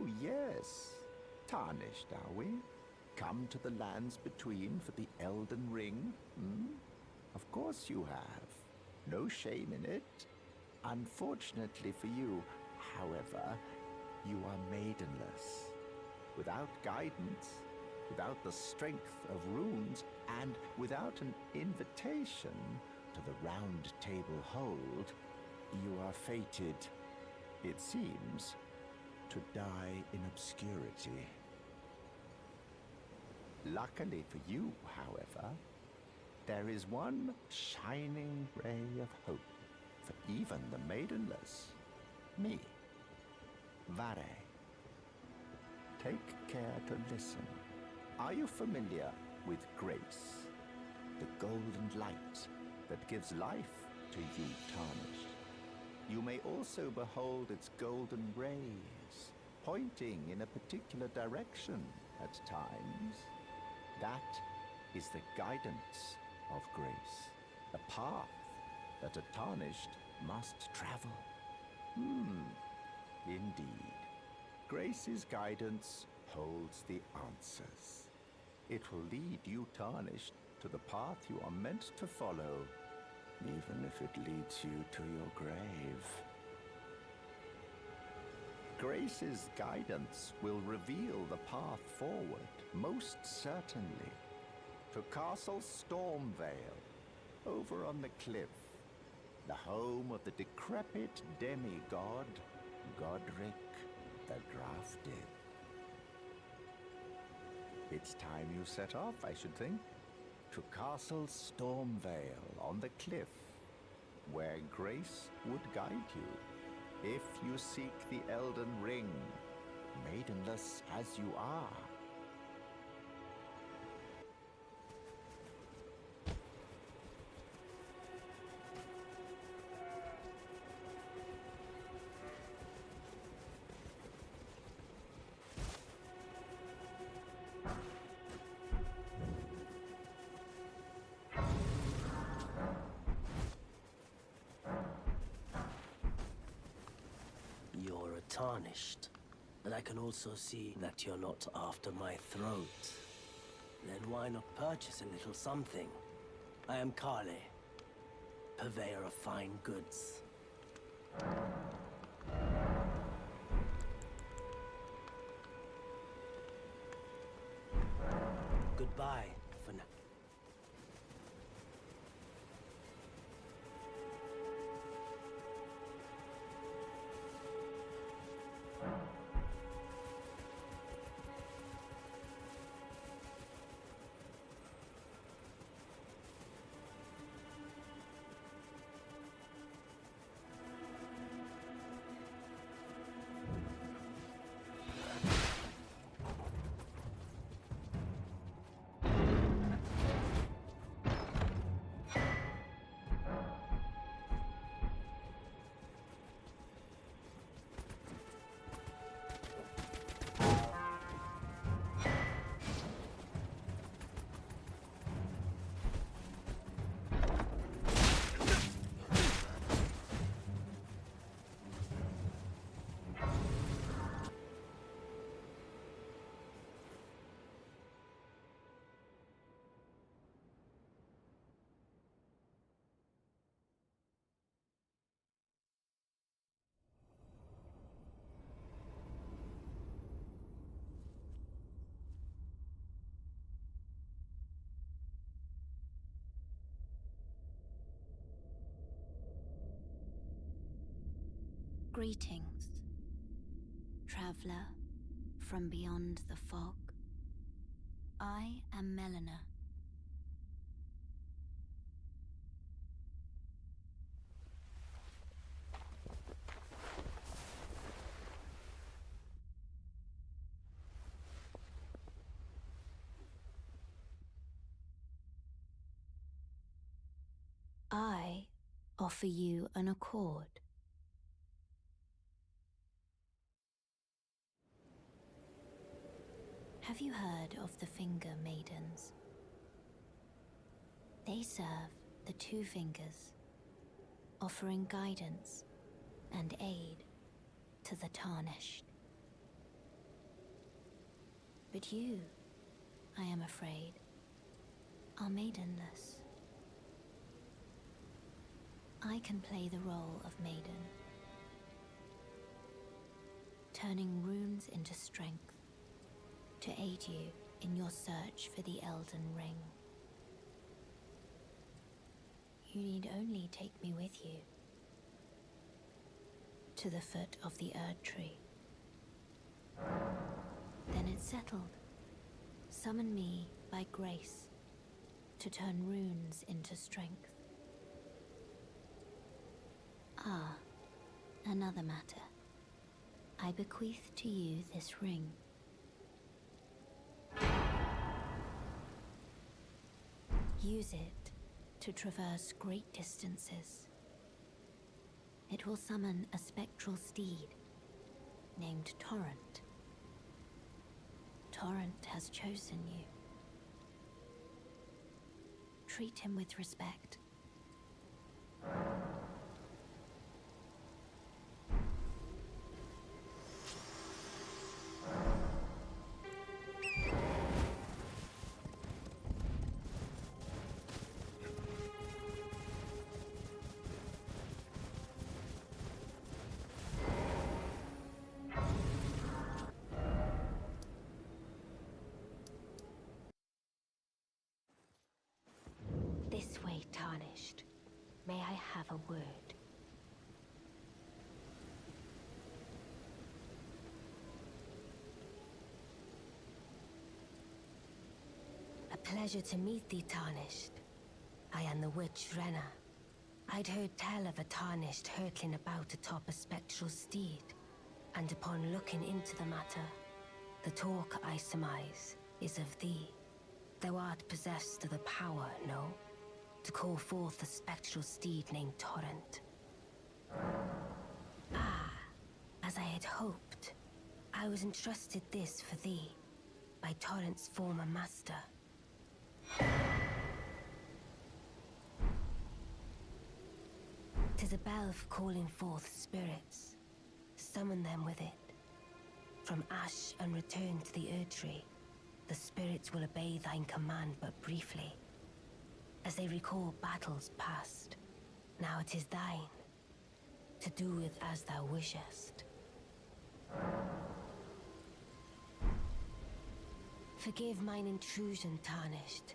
Oh, yes. Tarnished, are we? Come to the lands between for the Elden Ring? Hmm? Of course you have. No shame in it. Unfortunately for you, however, you are maidenless. Without guidance, without the strength of runes, and without an invitation to the Round Table Hold, you are fated, it seems, to die in obscurity. Luckily for you, however, there is one shining ray of hope for even the maidenless. Me, Vare. Take care to listen. Are you familiar with grace? The golden light that gives life to you, tarnished. You may also behold its golden rays, pointing in a particular direction at times. That is the guidance of grace, the path that a tarnished must travel. Indeed. Grace's guidance holds the answers. It will lead you, tarnished, to the path you are meant to follow, even if it leads you to your grave. Grace's guidance will reveal the path forward, most certainly, to Castle Stormveil, over on the cliff, the home of the decrepit demigod, Godric the Grafted. It's time you set off, I should think, to Castle Stormveil on the cliff, where Grace would guide you, if you seek the Elden Ring, maidenless as you are. You're a tarnished, but I can also see that you're not after my throat. Then why not purchase a little something? I am Kale, purveyor of fine goods. Goodbye for now. Greetings, traveler from beyond the fog. I am Melina. I offer you an accord. Have you heard of the Finger Maidens? They serve the Two Fingers, offering guidance and aid to the tarnished. But you, I am afraid, are maidenless. I can play the role of maiden, turning runes into strength to aid you in your search for the Elden Ring. You need only take me with you to the foot of the Erd Tree. Then it's settled. Summon me by grace to turn runes into strength. Ah, another matter. I bequeath to you this ring. Use it to traverse great distances. It will summon a spectral steed named Torrent. Torrent has chosen you. Treat him with respect. This way, Tarnished. May I have a word? A pleasure to meet thee, Tarnished. I am the witch Renna. I'd heard tell of a Tarnished hurtling about atop a spectral steed, and upon looking into the matter, the talk, I surmise, is of thee. Thou art possessed of the power, no? To call forth a spectral steed named Torrent. Ah, as I had hoped. I was entrusted this for thee, by Torrent's former master. 'Tis a bell for calling forth spirits. Summon them with it. From ash and return to the Erd Tree, the spirits will obey thine command but briefly, as they recall battles past. Now it is thine, to do with as thou wishest. Forgive mine intrusion, Tarnished.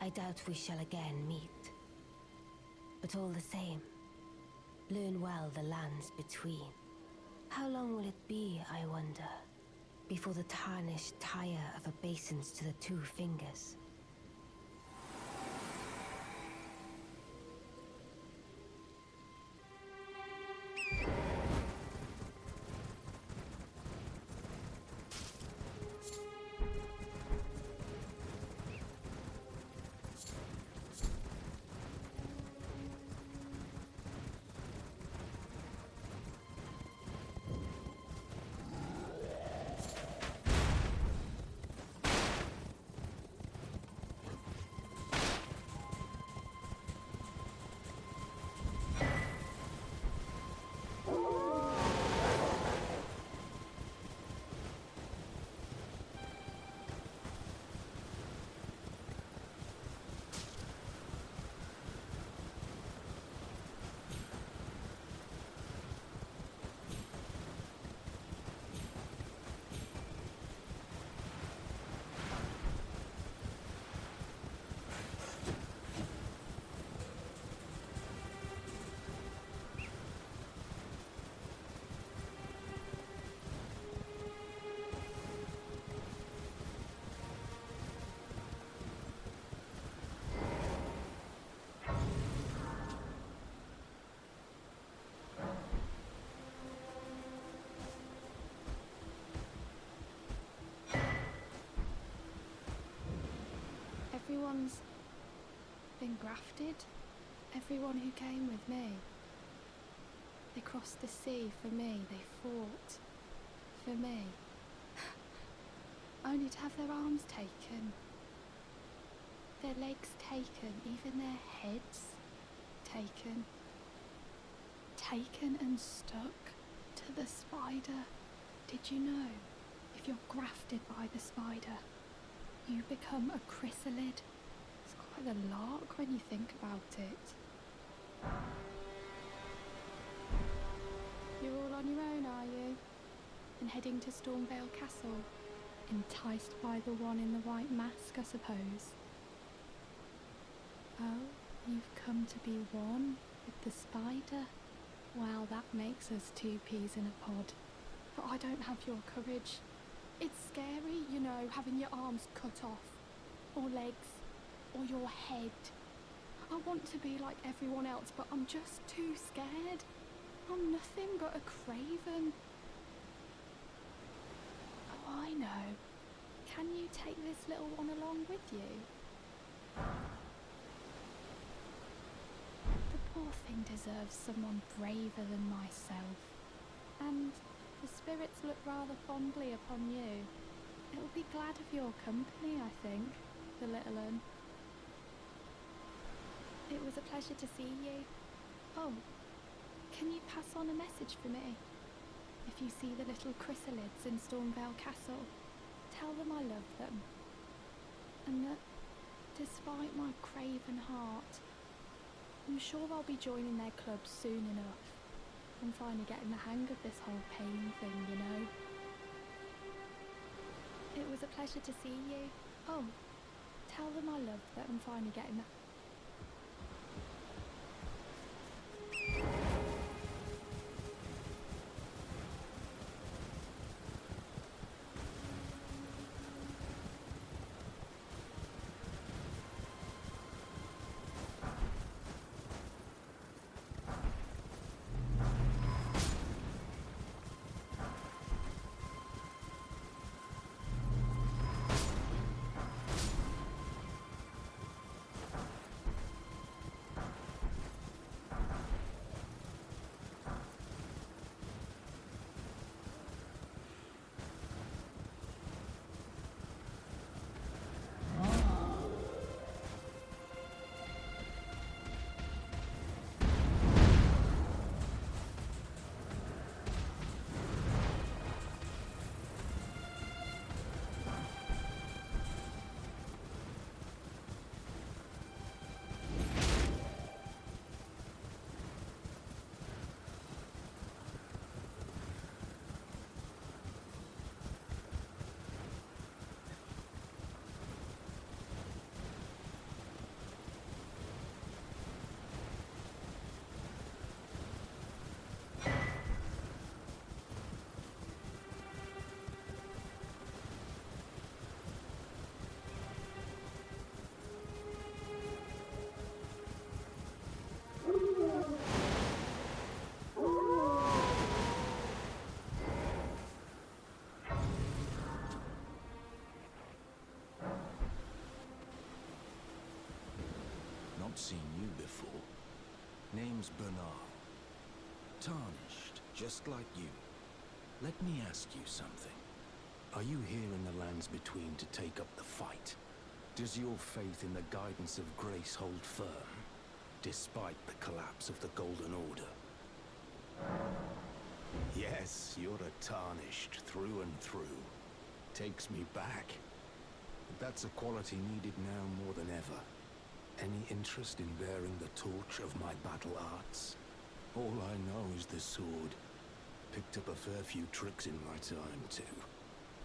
I doubt we shall again meet. But all the same, learn well the lands between. How long will it be, I wonder, before the Tarnished tire of obeisance to the two fingers? Everyone's been grafted. Everyone who came with me. They crossed the sea for me. They fought for me. Only to have their arms taken. Their legs taken. Even their heads taken. Taken and stuck to the spider. Did you know? If you're grafted by the spider, you become a chrysalid. It's quite a lark when you think about it. You're all on your own, are you? And heading to Stormveil Castle? Enticed by the one in the white mask, I suppose. Oh, you've come to be one with the spider? Well, that makes us two peas in a pod. But I don't have your courage. It's scary, you know, having your arms cut off, or legs, or your head. I want to be like everyone else, but I'm just too scared. I'm nothing but a craven. Oh, I know. Can you take this little one along with you? The poor thing deserves someone braver than myself. And the spirits look rather fondly upon you. It'll be glad of your company, I think, the little un. It was a pleasure to see you. Oh, can you pass on a message for me? If you see the little chrysalids in Stormveil Castle, tell them I love them. And that, despite my craven heart, I'm sure I'll be joining their club soon enough. I'm finally getting the hang of this whole pain thing, you know. It was a pleasure to see you. Oh, tell them I love that I'm finally getting the... Seen you before. Name's Bernard. Tarnished, just like you. Let me ask you something. Are you here in the lands between to take up the fight? Does your faith in the guidance of grace hold firm, despite the collapse of the Golden Order? Yes, you're a Tarnished through and through. Takes me back. But that's a quality needed now more than ever. Any interest in bearing the torch of my battle arts? All I know is the sword. Picked up a fair few tricks in my time, too.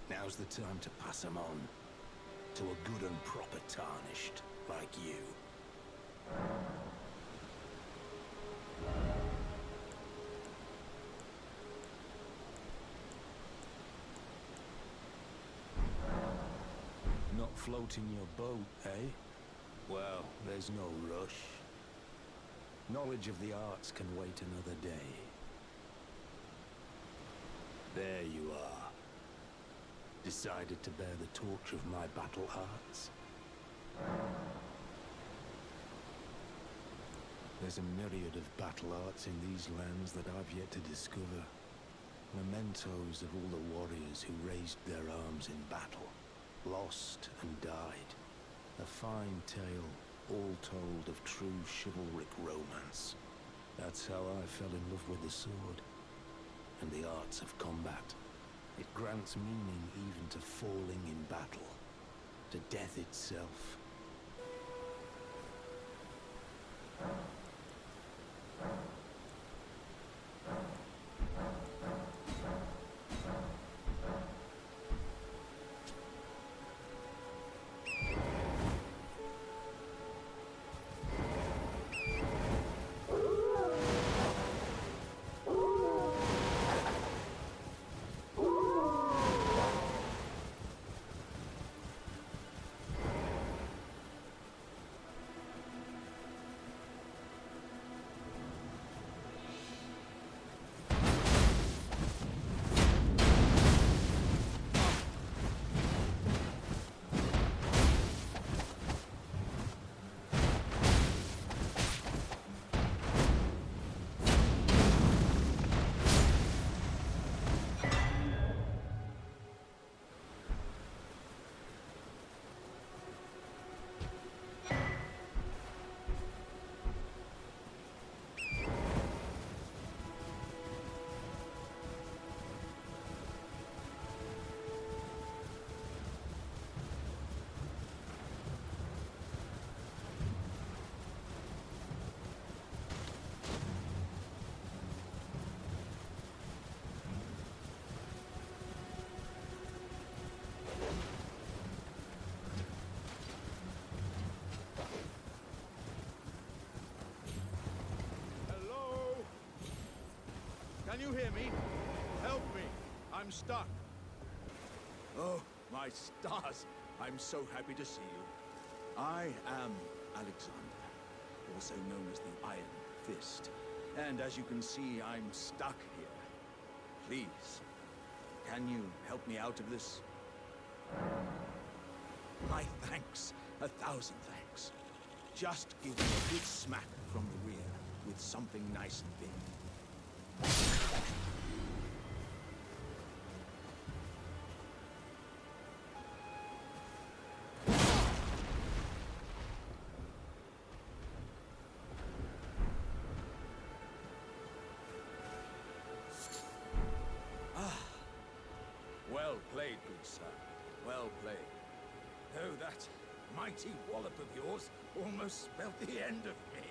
Now's the time to pass them on. To a good and proper Tarnished, like you. Not floating your boat, eh? Well, there's no rush. Knowledge of the arts can wait another day. There you are. Decided to bear the torch of my battle arts? There's a myriad of battle arts in these lands that I've yet to discover. Mementos of all the warriors who raised their arms in battle, lost and died. A fine tale, all told of true chivalric romance. That's how I fell in love with the sword, and the arts of combat. It grants meaning even to falling in battle, to death itself. Can you hear me? Help me! I'm stuck. Oh, my stars! I'm so happy to see you. I am Alexander, also known as the Iron Fist. And as you can see, I'm stuck here. Please, can you help me out of this? My thanks. 1,000 thanks. Just give me a good smack from the rear with something nice and big. Well played, good sir. Well played. Though that mighty wallop of yours almost spelled the end of me.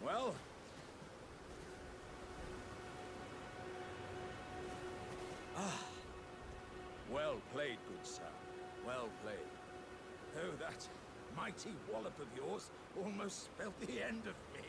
Well... Well played, good sir. Well played. Though that mighty wallop of yours almost spelled the end of me.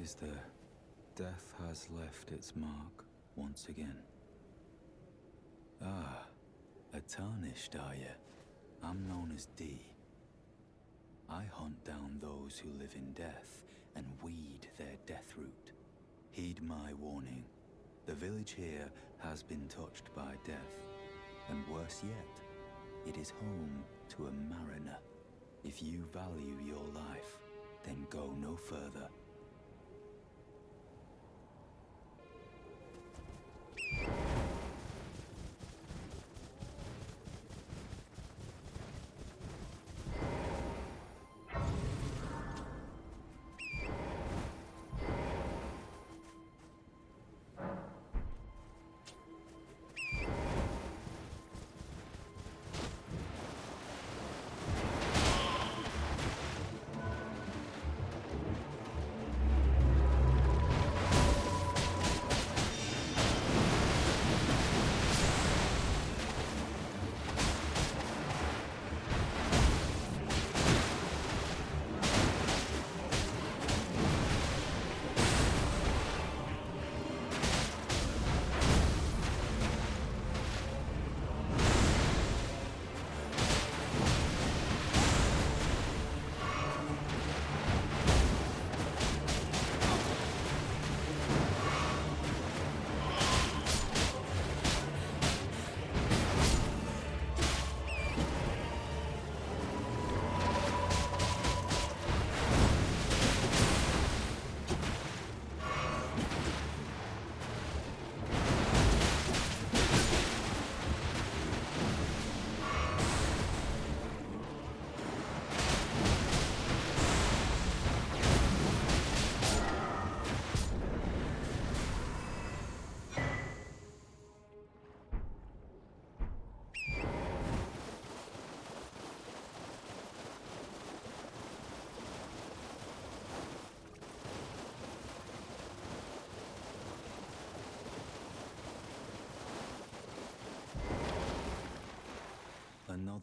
Is there? Death has left its mark once again. Ah, a tarnished, are you? I'm known as D. I hunt down those who live in death and weed their death root. Heed my warning. The village here has been touched by death, and worse yet, it is home to a mariner. If you value your life, then go no further.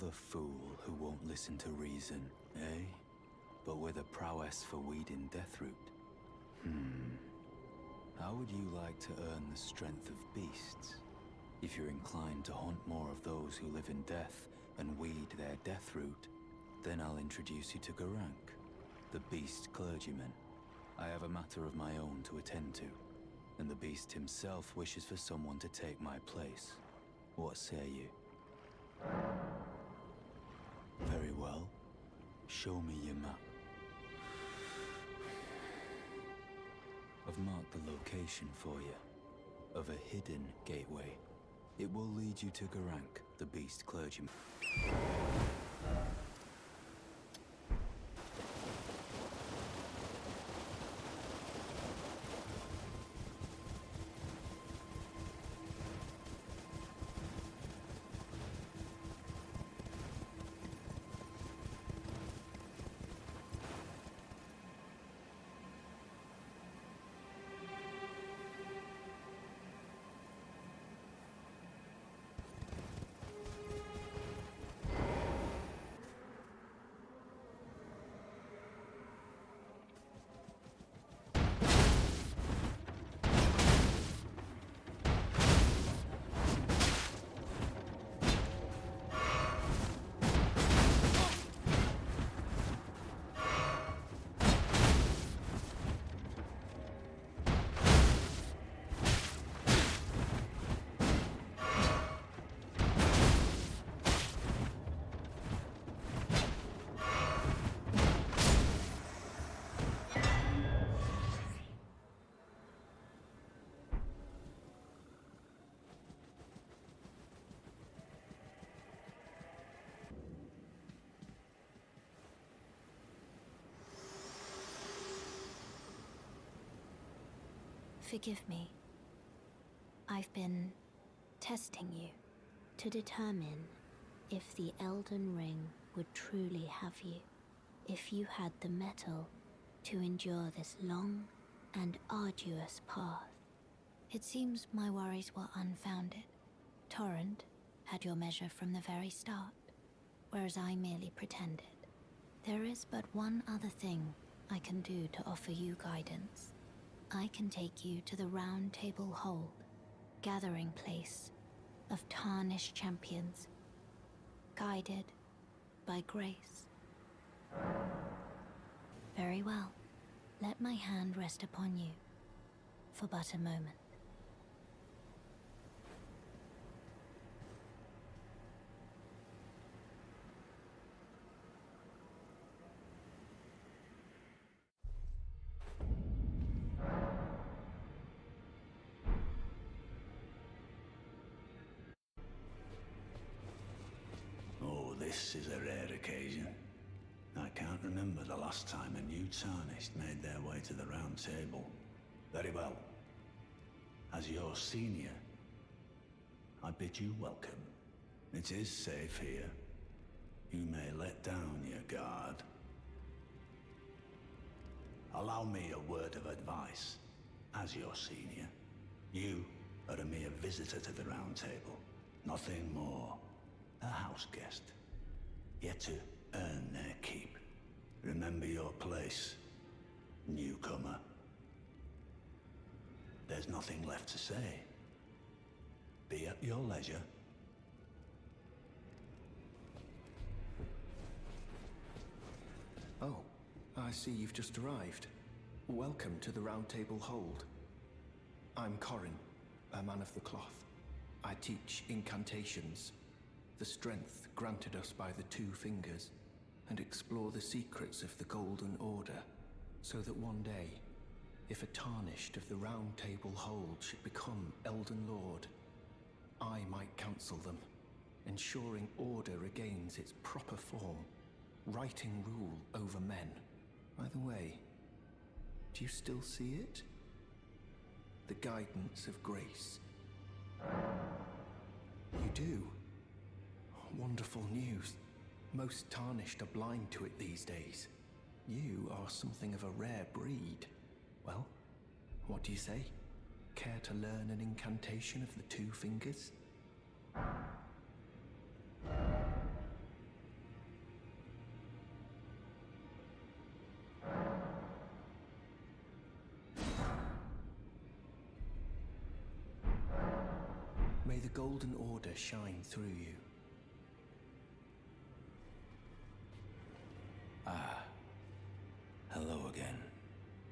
Another fool who won't listen to reason, eh? But with a prowess for weeding Deathroot. How would you like to earn the strength of beasts? If you're inclined to hunt more of those who live in death and weed their Deathroot, then I'll introduce you to Garank, the beast clergyman. I have a matter of my own to attend to, and the beast himself wishes for someone to take my place. What say you? Very well. Show me your map. I've marked the location for you, of a hidden gateway. It will lead you to Garank, the beast clergyman. Forgive me. I've been testing you to determine if the Elden Ring would truly have you, if you had the mettle to endure this long and arduous path. It seems my worries were unfounded. Torrent had your measure from the very start, whereas I merely pretended. There is but one other thing I can do to offer you guidance. I can take you to the Round Table Hold, gathering place of tarnished champions, guided by grace. Very well. Let my hand rest upon you for but a moment. This is a rare occasion. I can't remember the last time a new tarnished made their way to the Round Table. Very well. As your senior, I bid you welcome. It is safe here. You may let down your guard. Allow me a word of advice. As your senior, you are a mere visitor to the Round Table. Nothing more. A house guest. Yet to earn their keep. Remember your place, newcomer. There's nothing left to say. Be at your leisure. Oh, I see you've just arrived. Welcome to the Round Table Hold. I'm Corin, a man of the cloth. I teach incantations, the strength granted us by the Two Fingers, and explore the secrets of the Golden Order, so that one day, if a tarnished of the Round Table Hold should become Elden Lord, I might counsel them, ensuring order regains its proper form, righting rule over men. By the way, do you still see it? The guidance of grace. You do? Wonderful news. Most tarnished are blind to it these days. You are something of a rare breed. Well, what do you say? Care to learn an incantation of the Two Fingers? Golden Order shine through you. Ah. Hello again.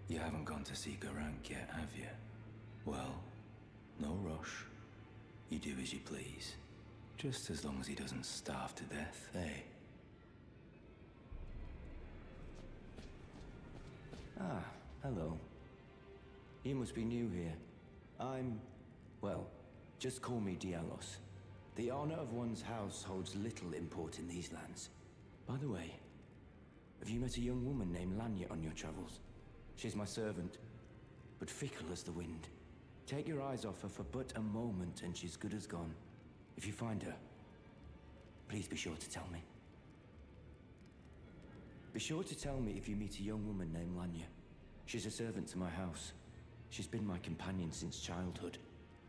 You haven't gone to see Garank yet, have you? Well, no rush. You do as you please. Just as long as he doesn't starve to death, eh? Ah, hello. You must be new here. Well, just call me Dialos. The honor of one's house holds little import in these lands. By the way, have you met a young woman named Lanya on your travels? She's my servant, but fickle as the wind. Take your eyes off her for but a moment and she's good as gone. If you find her, please be sure to tell me. Be sure to tell me if you meet a young woman named Lanya. She's a servant to my house. She's been my companion since childhood.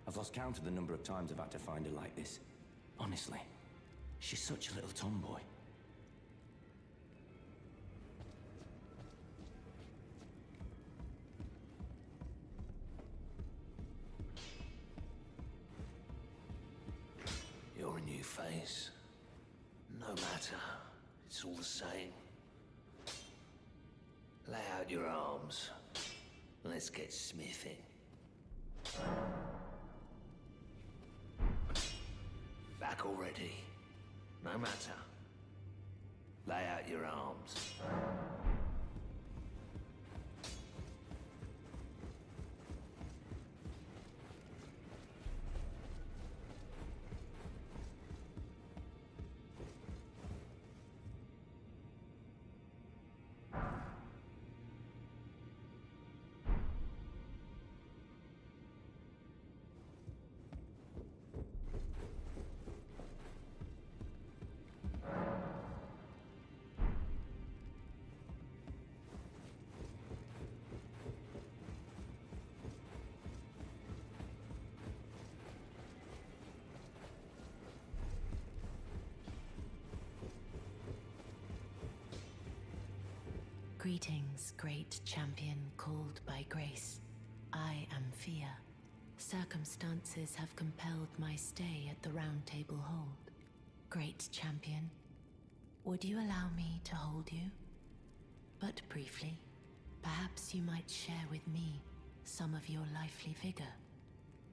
I've lost count of the number of times I've had to find her like this. Honestly, she's such a little tomboy. You're a new face. No matter, it's all the same. Lay out your arms. Let's get smithing. Back already. No matter. Lay out your arms. Greetings, great champion called by grace. I am Fia. Circumstances have compelled my stay at the Round Table Hold. Great champion, would you allow me to hold you? But briefly, perhaps you might share with me some of your lively vigor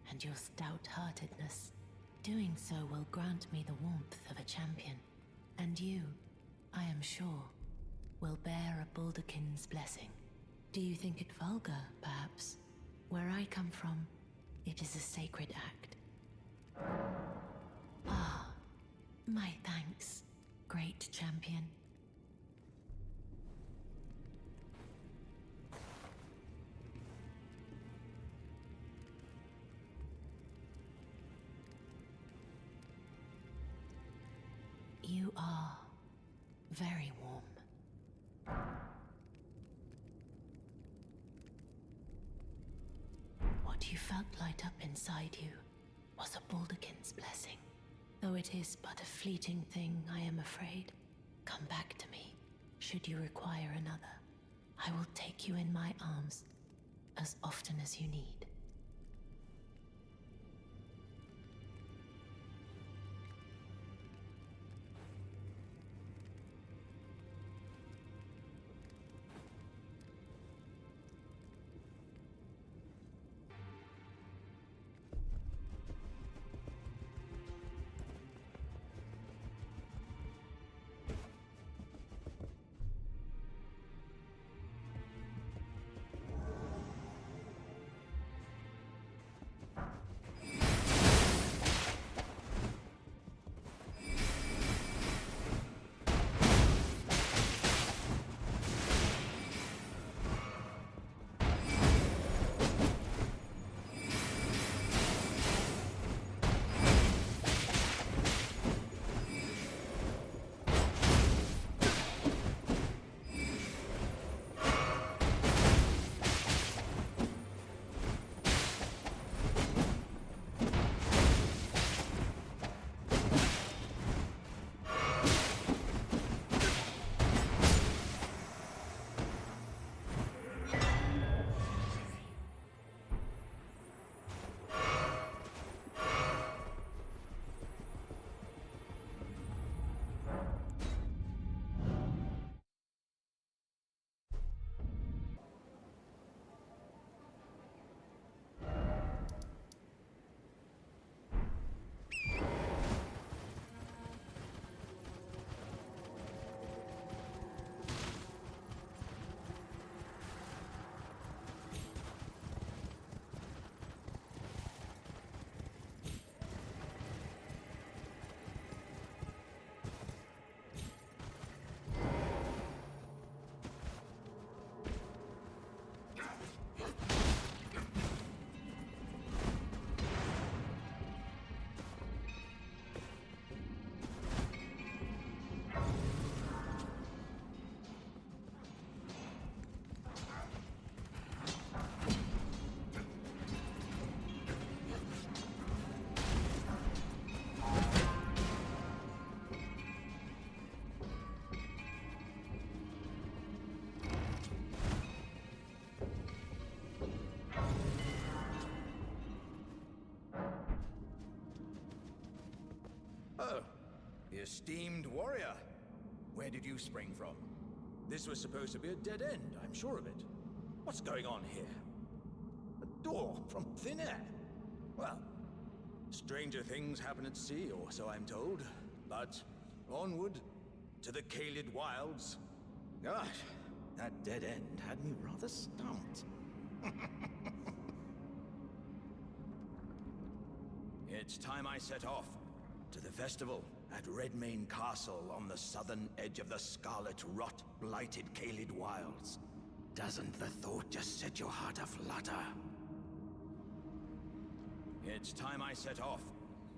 and your stout-heartedness. Doing so will grant me the warmth of a champion, and you, I am sure, will bear a Baldakin's blessing. Do you think it vulgar, perhaps? Where I come from, it is a sacred act. Ah, my thanks, great champion. You are very warm. What you felt light up inside you was a Baldakin's blessing. Though it is but a fleeting thing, I am afraid. Come back to me, should you require another. I will take you in my arms as often as you need. esteemed warrior. Where did you spring from? This was supposed to be a dead end, I'm sure of it. What's going on here? A door from thin air? Well, stranger things happen at sea, or so I'm told. But onward to the Caelid wilds. Gosh, that dead end had me rather stumped. It's time I set off to the festival at Redmane Castle on the southern edge of the scarlet rot-blighted Caelid wilds. Doesn't the thought just set your heart aflutter? It's time I set off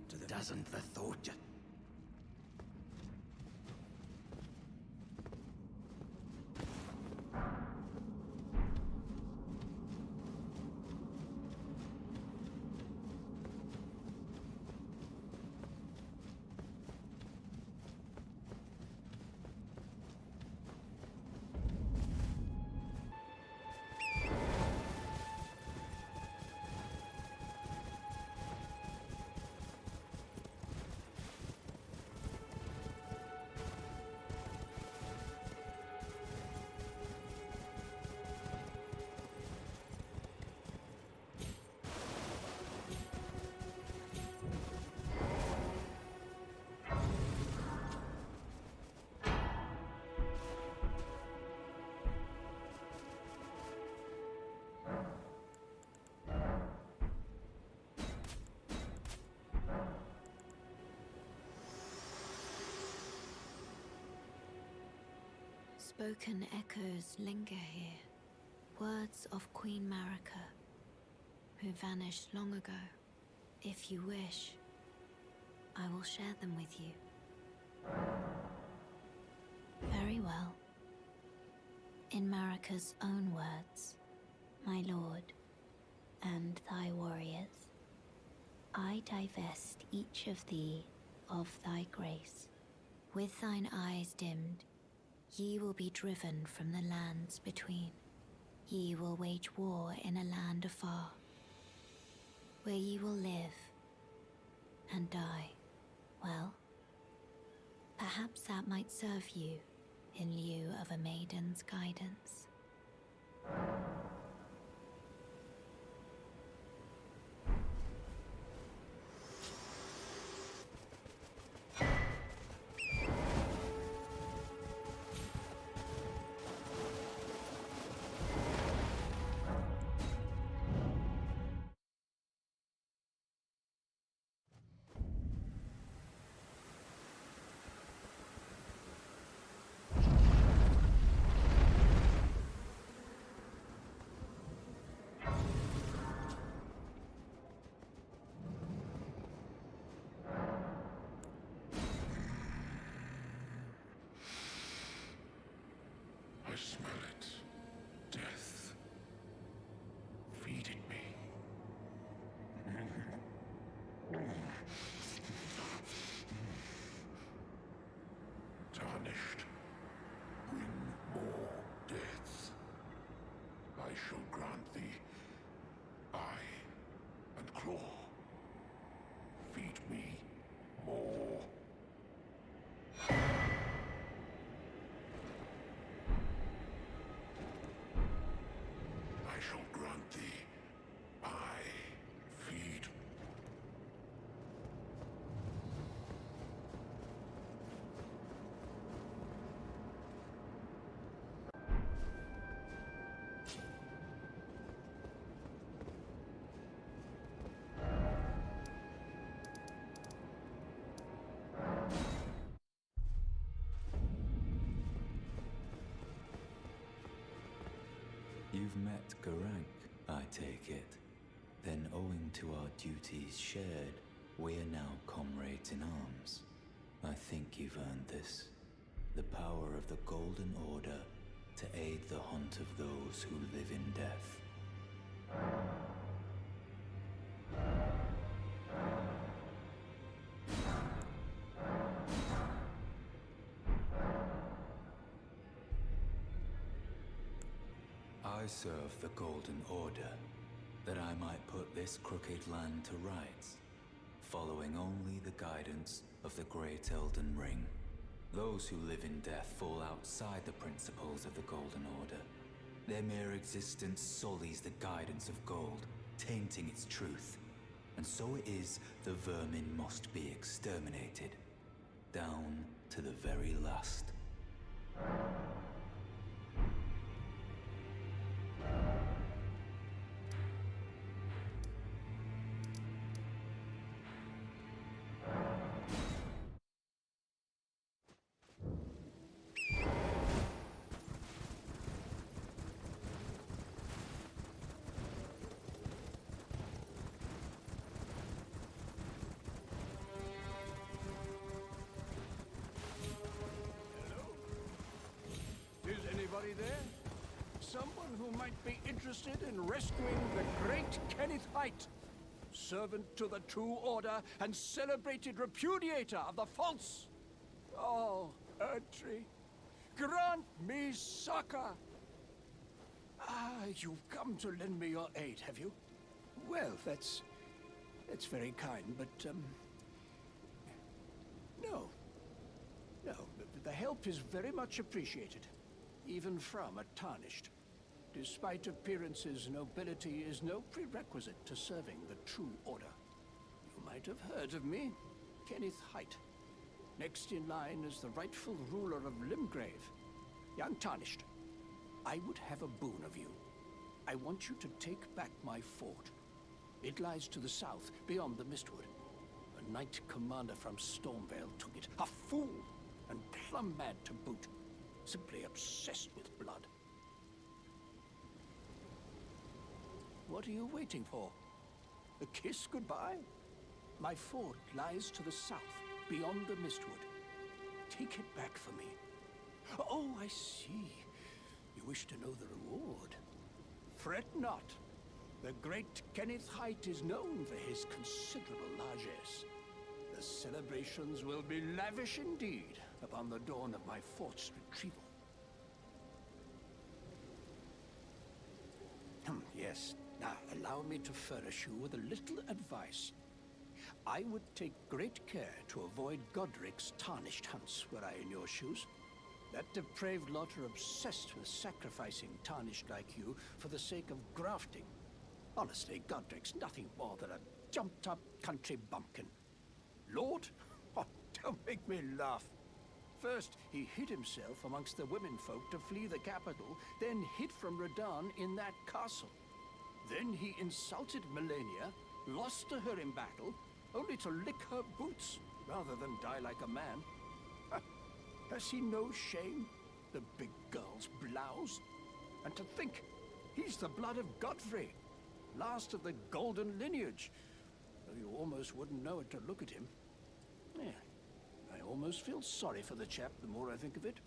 to the... Doesn't the thought just... Spoken echoes linger here, words of Queen Marika, who vanished long ago. If you wish, I will share them with you. Very well. In Marika's own words, my lord, and thy warriors, I divest each of thee of thy grace. With thine eyes dimmed, ye will be driven from the lands between. Ye will wage war in a land afar, where ye will live and die. Well, perhaps that might serve you in lieu of a maiden's guidance. I smell it. Death. Feeding me. Tarnished. Bring more death. I shall grant thee eye and claw. Feed me more. I shall grant thee eye, feed. You've met Godric, I take it. Then owing to our duties shared, we're now comrades in arms. I think you've earned this. The power of the Golden Order to aid the hunt of those who live in death. I serve the Golden Order, that I might put this crooked land to rights. following only the guidance of the Great Elden Ring. Those who live in death fall outside the principles of the Golden Order. Their mere existence sullies the guidance of gold, tainting its truth. And so it is the vermin must be exterminated, down to the very last. Is anybody there? Someone who might be interested in rescuing the great Kenneth Height, servant to the True Order and celebrated repudiator of the false. Oh, Erdtree, grant me succor. Ah, you've come to lend me your aid, have you? Well, that's very kind, but, no. No, the help is very much appreciated. Even from a tarnished. Despite appearances, nobility is no prerequisite to serving the True Order. You might have heard of me, Kenneth Height. Next in line is the rightful ruler of Limgrave, young Tarnished. I would have a boon of you. I want you to take back my fort. It lies to the south, beyond the Mistwood. A knight commander from Stormveil took it. A fool! And plumb mad to boot. Simply obsessed with blood. What are you waiting for? A kiss goodbye? My fort lies to the south, beyond the Mistwood. Take it back for me. Oh, I see. You wish to know the reward. Fret not. The great Kenneth Height is known for his considerable largesse. The celebrations will be lavish indeed upon the dawn of my fort's retrieval. Yes. Now, allow me to furnish you with a little advice. I would take great care to avoid Godric's tarnished hunts were I in your shoes. That depraved lot are obsessed with sacrificing tarnished like you for the sake of grafting. Honestly, Godric's nothing more than a jumped-up country bumpkin. Lord? Oh, don't make me laugh. First, he hid himself amongst the womenfolk to flee the capital, then hid from Radahn in that castle. Then he insulted Melina, lost to her in battle, only to lick her boots rather than die like a man. Has he no shame, the big girl's blouse? And to think, he's the blood of Godfrey, last of the golden lineage. Though you almost wouldn't know it to look at him. Yeah, I almost feel sorry for the chap the more I think of it.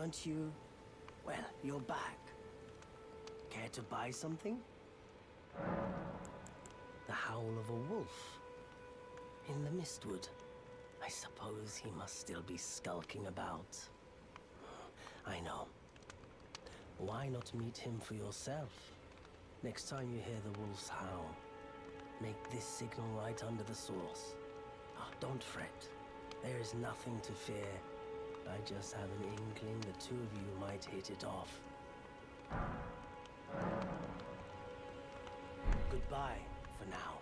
aren't you? Well, you're back. Care to buy something? The howl of a wolf. In the Mistwood. I suppose he must still be skulking about. I know. Why not meet him for yourself? Next time you hear the wolf's howl, make this signal right under the source. Oh, don't fret. There is nothing to fear. I just have an inkling the two of you might hit it off. Goodbye for now.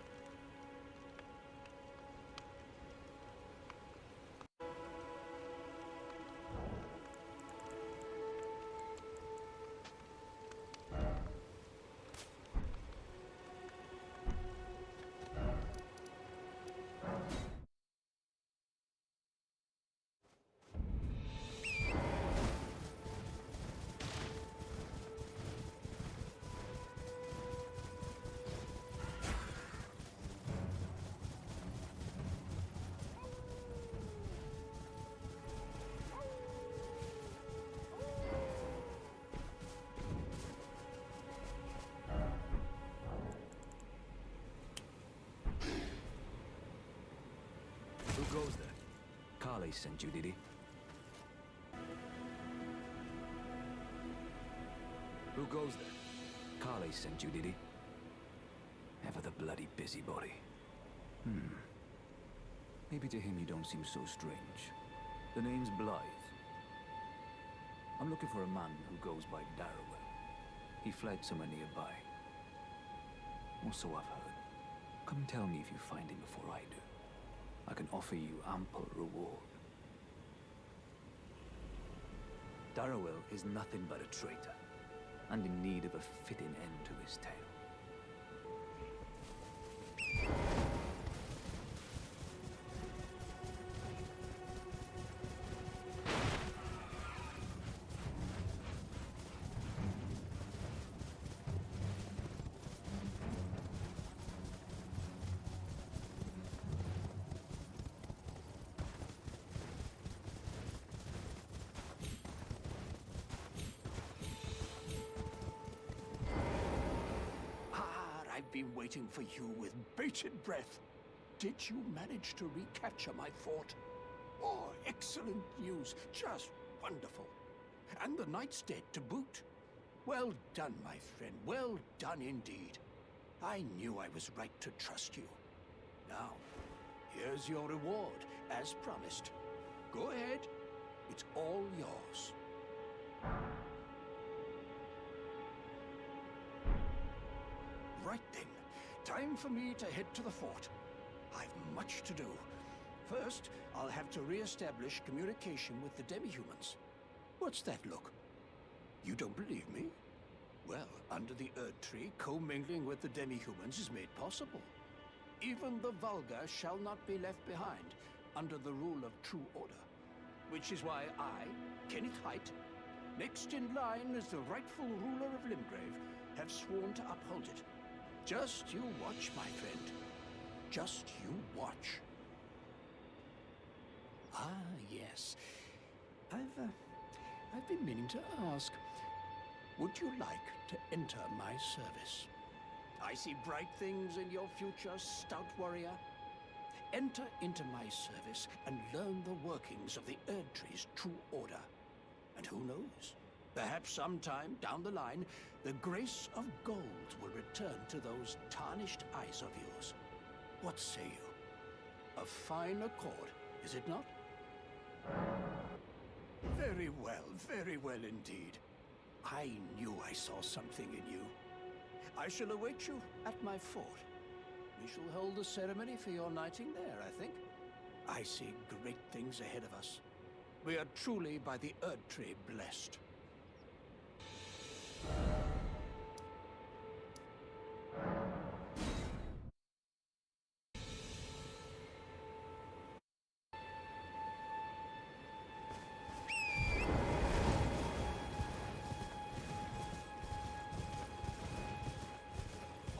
Who goes there? Carly sent you, did he? Who goes there? Carly sent you, did he? Ever the bloody busybody. Maybe to him you don't seem so strange. The name's Blythe. I'm looking for a man who goes by Darrowell. He fled somewhere nearby. Or so I've heard. Come and tell me if you find him before I do. I can offer you ample reward. Darrowell is nothing but a traitor, and in need of a fitting end to his tale. I've been waiting for you with bated breath. Did you manage to recapture my fort? Oh, excellent news. Just wonderful. And the knight's dead to boot. Well done, my friend. Well done indeed. I knew I was right to trust you. Now, here's your reward, as promised. Go ahead. It's all yours. Right then, time for me to head to the fort. I've much to do. First, I'll have to re-establish communication with the demi-humans. What's that look? You don't believe me? Well, under the Erd Tree, commingling with the demi-humans is made possible. Even the vulgar shall not be left behind, under the rule of true order. Which is why I, Kenneth Height, next in line as the rightful ruler of Limgrave, have sworn to uphold it. Just you watch, my friend. Just you watch. Ah, yes. I've been meaning to ask. Would you like to enter my service? I see bright things in your future, stout warrior. Enter into my service and learn the workings of the Erd Tree's true order. And who knows? Perhaps sometime down the line, the grace of gold will return to those tarnished eyes of yours. What say you? A fine accord, is it not? Very well indeed. I knew I saw something in you. I shall await you at my fort. We shall hold a ceremony for your knighting there, I think. I see great things ahead of us. We are truly by the Erd Tree blessed.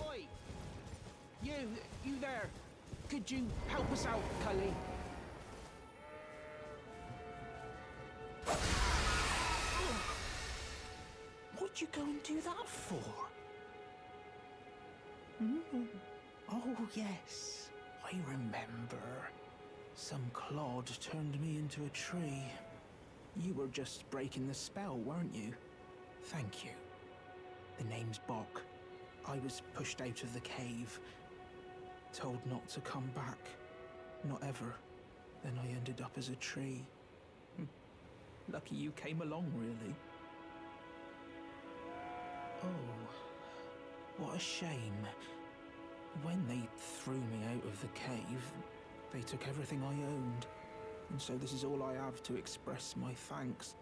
Oi! You there? Could you help us out, Cully? you go and do that for? Oh, yes. I remember. Some clod turned me into a tree. You were just breaking the spell, weren't you? Thank you. The name's Bok. I was pushed out of the cave. Told not to come back. Not ever. Then I ended up as a tree. Lucky you came along, really. Oh, what a shame. When they threw me out of the cave, they took everything I owned. And so this is all I have to express my thanks.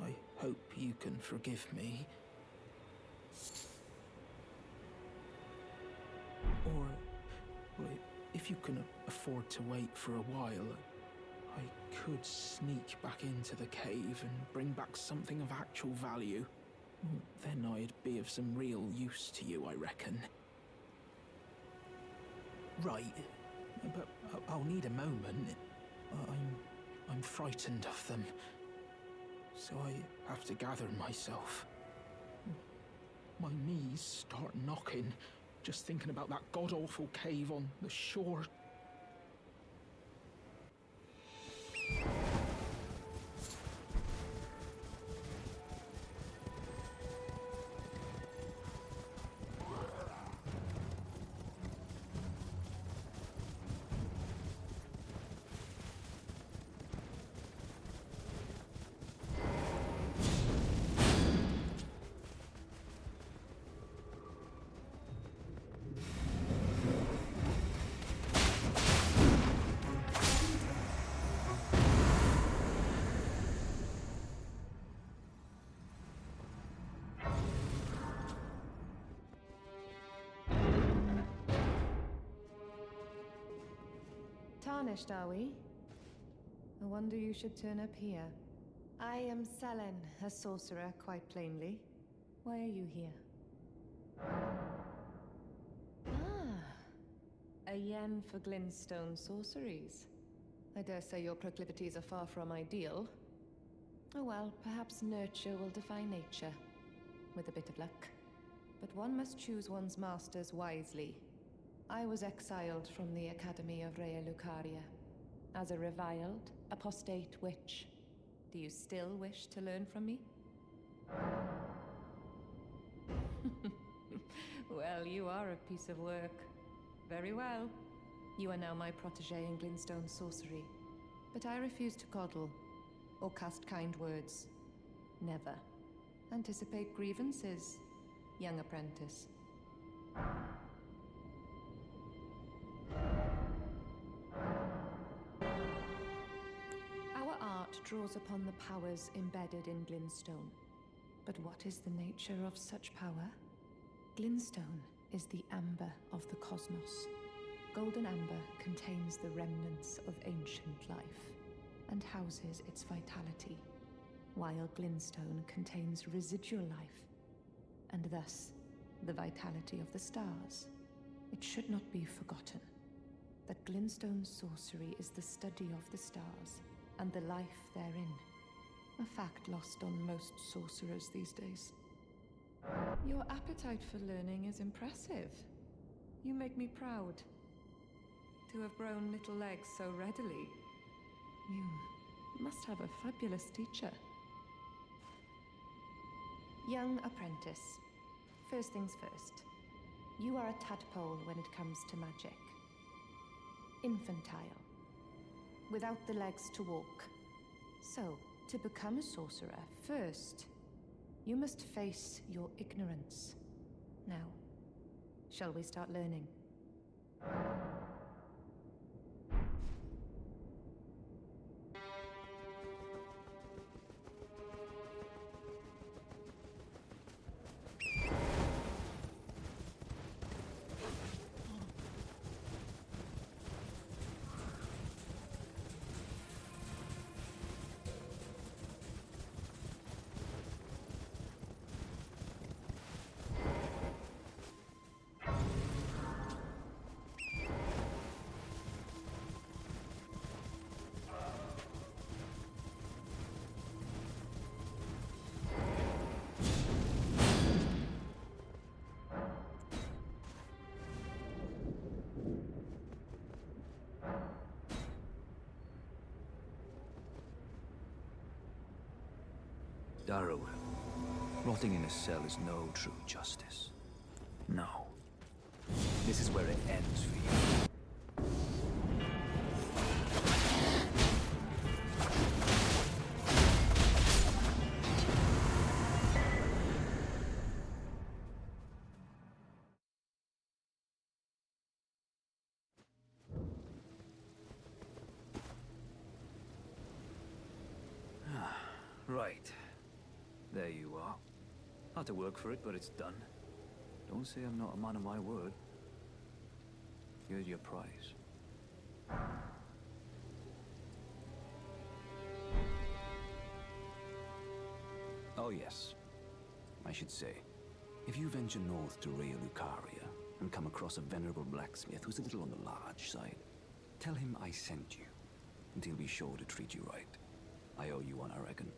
I hope you can forgive me. Or if you can afford to wait for a while, I could sneak back into the cave and bring back something of actual value. Then I'd be of some real use to you, I reckon. Right, but I'll need a moment. I'm frightened of them, so I have to gather myself. My knees start knocking, just thinking about that god-awful cave on the shore. Tarnished, are we? I wonder you should turn up here. I am Selen, a sorcerer, quite plainly. Why are you here? A yen for glintstone sorceries. I dare say your proclivities are far from ideal. Oh well, perhaps nurture will defy nature, with a bit of luck. But one must choose one's masters wisely. I was exiled from the Academy of Rea Lucaria as a reviled, apostate witch. Do you still wish to learn from me? Well, you are a piece of work. Very well. You are now my protégé in glintstone sorcery. But I refuse to coddle, or cast kind words. Never. Anticipate grievances, young apprentice. Our art draws upon the powers embedded in glintstone. But what is the nature of such power? Glintstone is the amber of the cosmos. Golden amber contains the remnants of ancient life and houses its vitality, while glintstone contains residual life and thus the vitality of the stars. It should not be forgotten that glintstone sorcery is the study of the stars and the life therein, a fact lost on most sorcerers these days. Your appetite for learning is impressive. You make me proud. To have grown little legs so readily. You must have a fabulous teacher. Young apprentice, first things first. You are a tadpole when it comes to magic. Infantile. Without the legs to walk. So, to become a sorcerer, first, you must face your ignorance. Now, shall we start learning? Darrow, rotting in a cell is no true justice. No. This is where it ends for you. Right. There you are. Had to work for it, but it's done. Don't say I'm not a man of my word. Here's your prize. Oh yes. I should say, if you venture north to Raya Lucaria and come across a venerable blacksmith who's a little on the large side, tell him I sent you, and he'll be sure to treat you right. I owe you one, I reckon.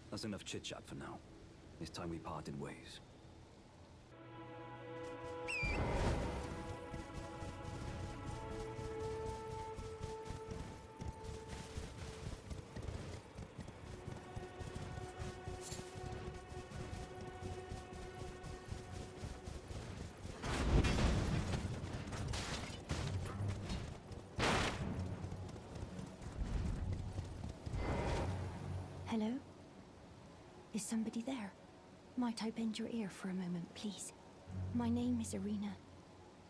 That's enough chit-chat for now. It's time we parted ways. Hello? Is somebody there? Might I bend your ear for a moment, please? My name is Irina.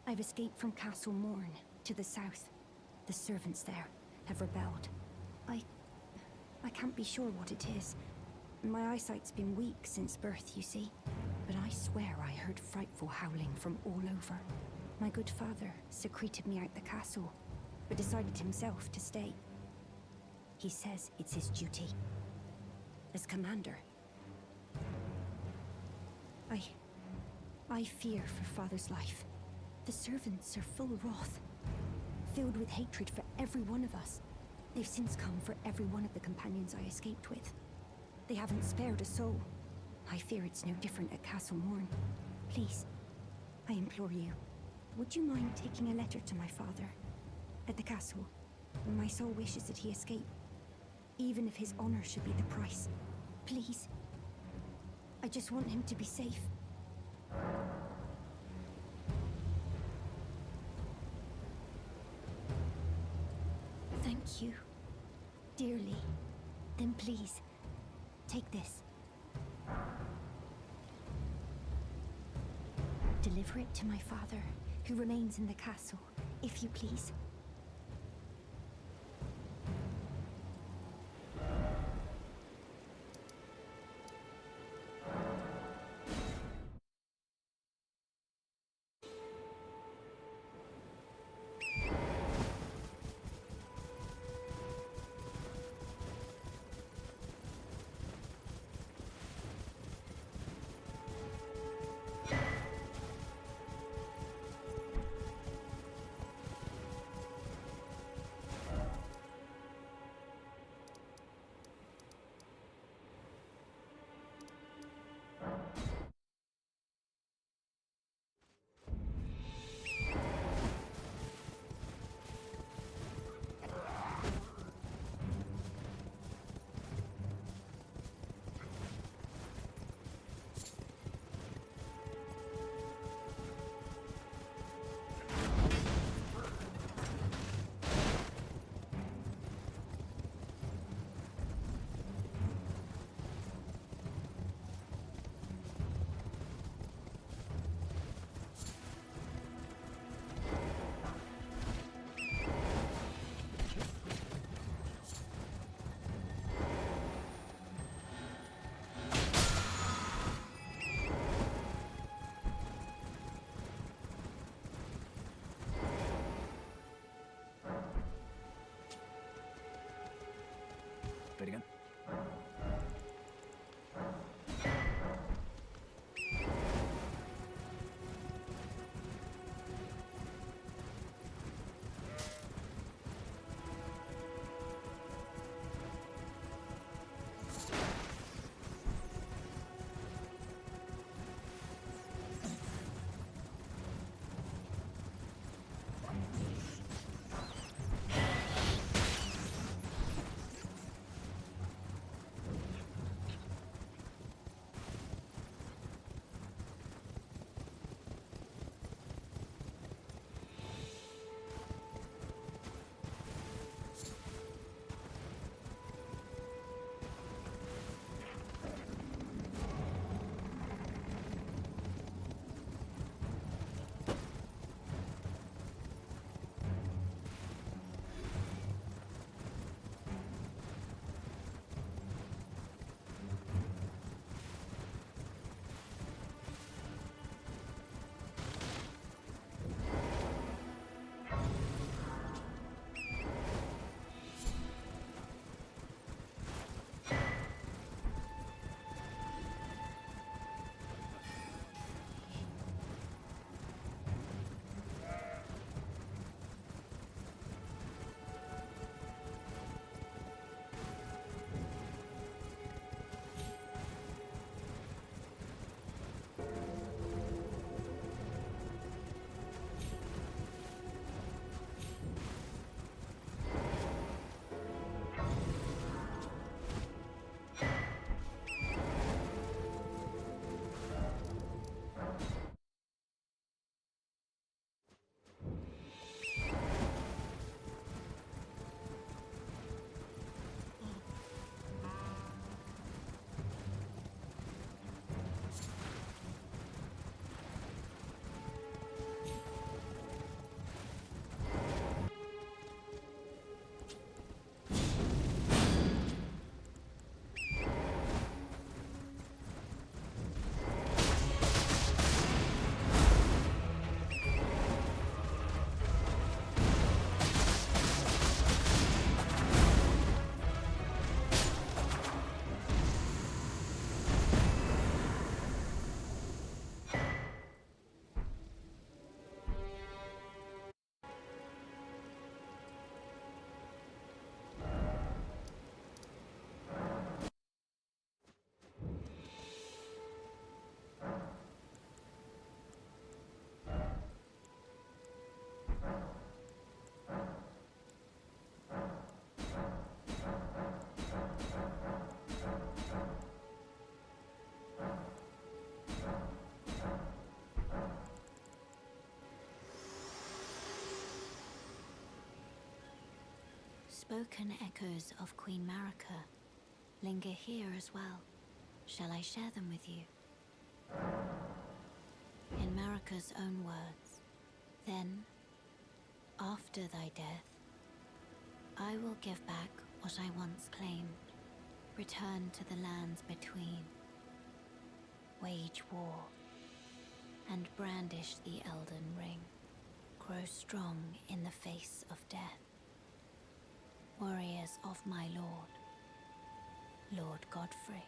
I've escaped from Castle Morne, to the south. The servants there have rebelled. I can't be sure what it is. My eyesight's been weak since birth, you see. But I swear I heard frightful howling from all over. My good father secreted me out the castle, but decided himself to stay. He says it's his duty. As commander. I fear for Father's life. The servants are full wrath, filled with hatred for every one of us. They've since come for every one of the companions I escaped with. They haven't spared a soul. I fear it's no different at Castle Morne. Please, I implore you, would you mind taking a letter to my father? At the castle, my sole wish is that he escape. Even if his honor should be the price. Please. I just want him to be safe. Thank you. Dearly. Then please, take this. Deliver it to my father, who remains in the castle, if you please. unspoken echoes of Queen Marika linger here as well. Shall I share them with you? In Marika's own words, then, after thy death, I will give back what I once claimed, return to the lands between, wage war, and brandish the Elden Ring, grow strong in the face of death. Warriors of my lord, Lord Godfrey.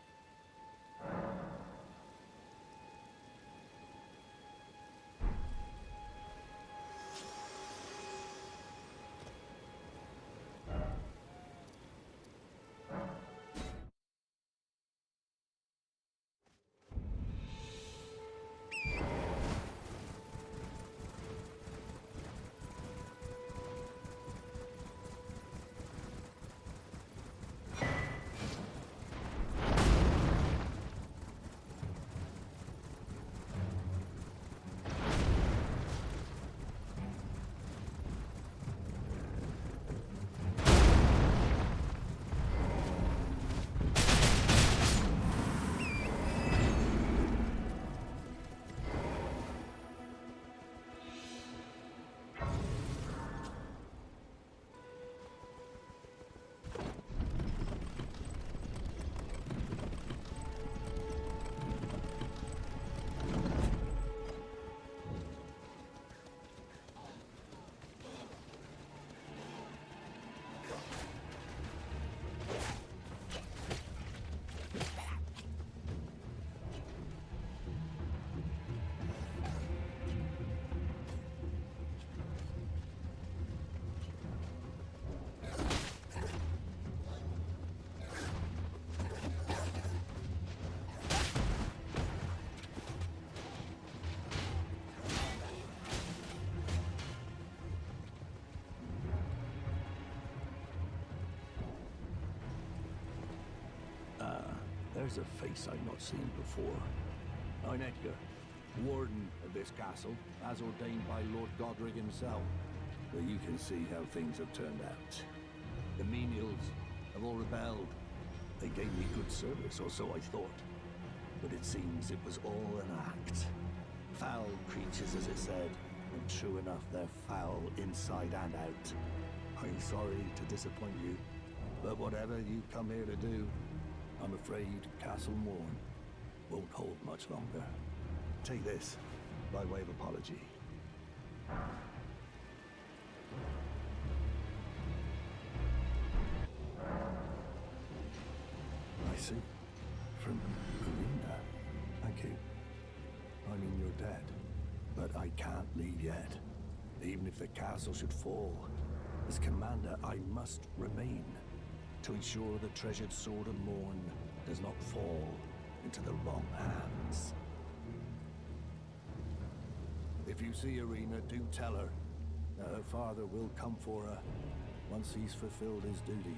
There's a face I've not seen before. I'm Edgar, warden of this castle, as ordained by Lord Godric himself. But you can see how things have turned out. The menials have all rebelled. They gave me good service, or so I thought. But it seems it was all an act. Foul creatures, as it said, and true enough, they're foul inside and out. I'm sorry to disappoint you, but whatever you come here to do, I'm afraid Castle Morne won't hold much longer. Take this, by way of apology. I see. From Melina. Thank you. I mean, you're dead. But I can't leave yet. Even if the castle should fall, as commander, I must remain to ensure the treasured sword of Morne does not fall into the wrong hands. If you see Irina, do tell her that her father will come for her once he's fulfilled his duty.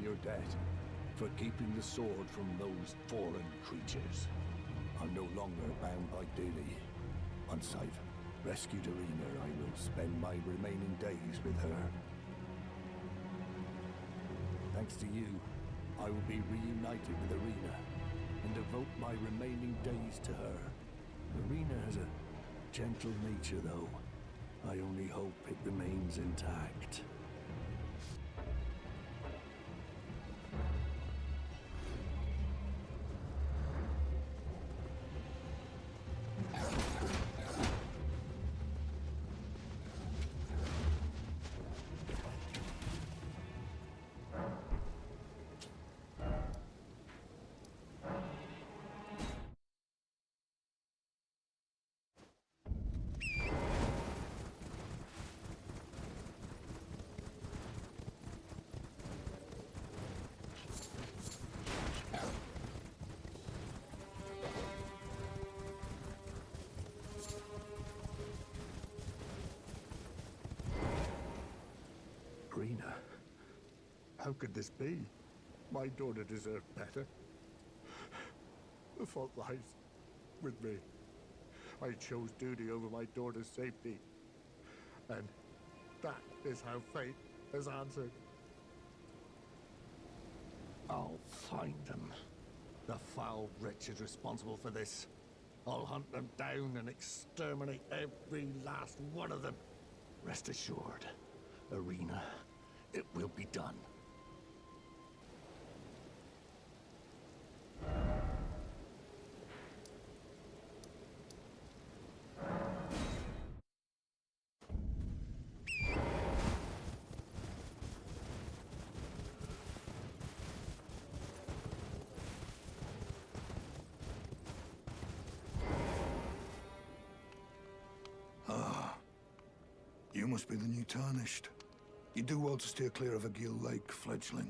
your debt, for keeping the sword from those fallen creatures. I'm no longer bound by duty. Once I've rescued Irina, I will spend my remaining days with her. Thanks to you, I will be reunited with Irina, and devote my remaining days to her. Irina has a gentle nature, though. I only hope it remains intact. Irina, how could this be? My daughter deserved better. The fault lies with me. I chose duty over my daughter's safety. And that is how fate has answered. I'll find them. The foul wretches responsible for this. I'll hunt them down and exterminate every last one of them. Rest assured, Irina, it will be done. You must be the new Tarnished. You do well to steer clear of a Gill Lake fledgling.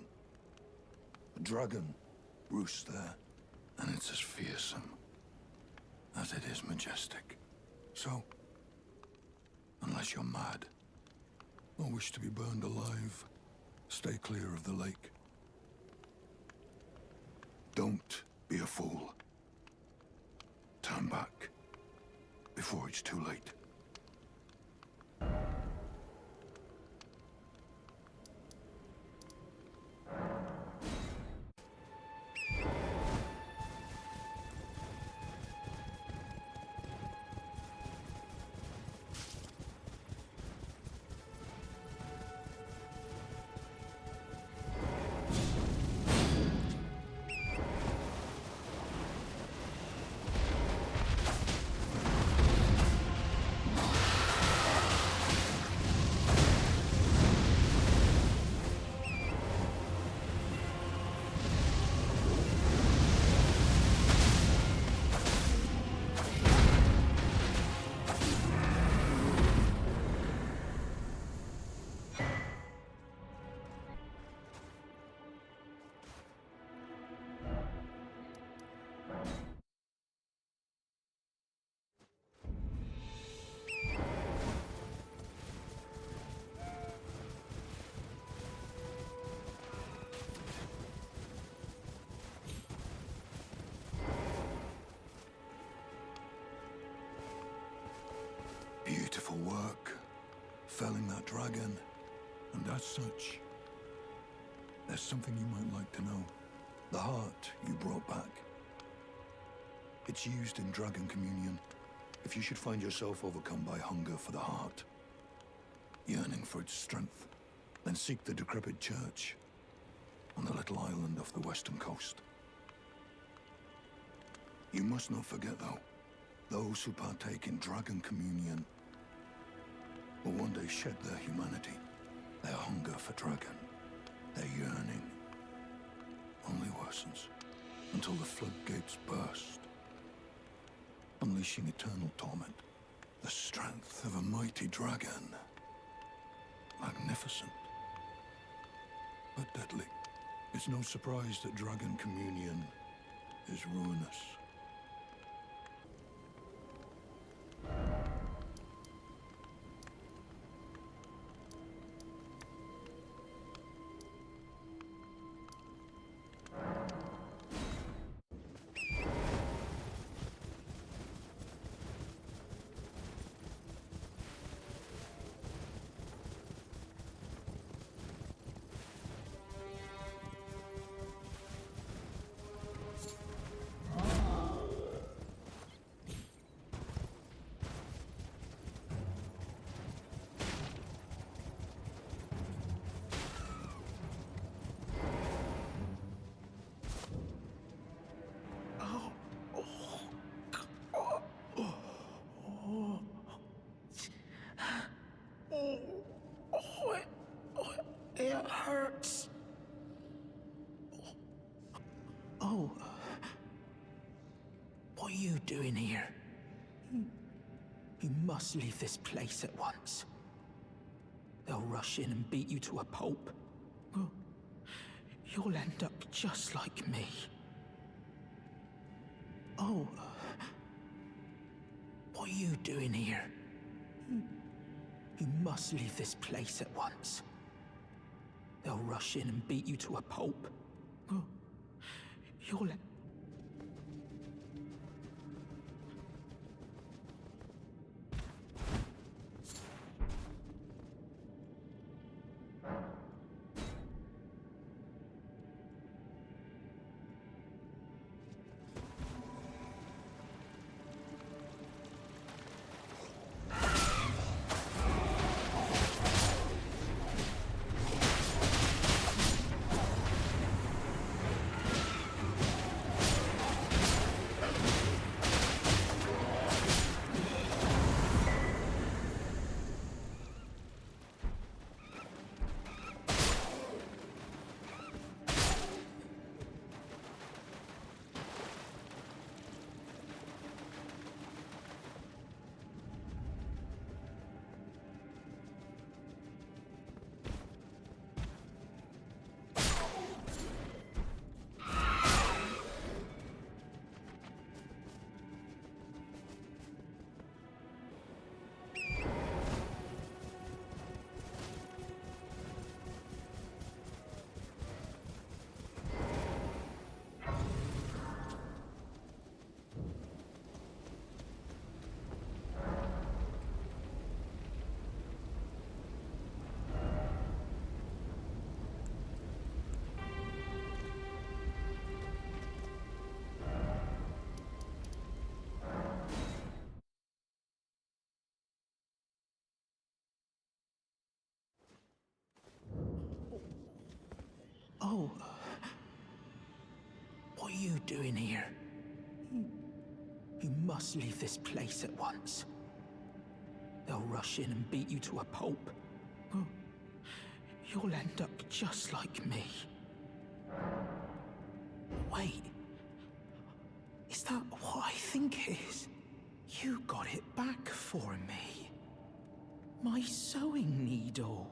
A dragon roosts there, and it's as fearsome as it is majestic. So, unless you're mad, or wish to be burned alive, stay clear of the lake. Don't be a fool. Turn back before it's too late. Beautiful work, felling that dragon. And as such, there's something you might like to know. The heart you brought back. It's used in dragon communion. If you should find yourself overcome by hunger for the heart, yearning for its strength, then seek the decrepit church on the little island off the western coast. You must not forget, though, those who partake in dragon communion will one day shed their humanity, their hunger for dragon, their yearning only worsens until the floodgates burst, unleashing eternal torment, the strength of a mighty dragon. Magnificent, but deadly. It's no surprise that dragon communion is ruinous. What are you doing here? You must leave this place at once. They'll rush in and beat you to a pulp. Well, you'll end up just like me. Oh, what are you doing here? You must leave this place at once. They'll rush in and beat you to a pulp. Well, you'll... Oh, what are you doing here? You must leave this place at once. They'll rush in and beat you to a pulp. Well, you'll end up just like me. Wait, is that what I think it is? You got it back for me. My sewing needle.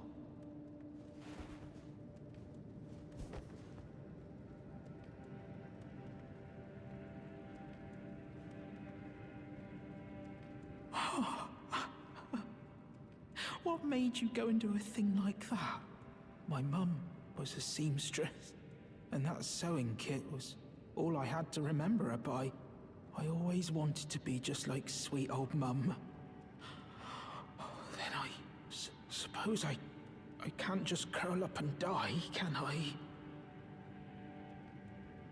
What made you go and do a thing like that? My mum was a seamstress, and that sewing kit was all I had to remember her by. I always wanted to be just like sweet old mum. Then I suppose I can't just curl up and die, can I?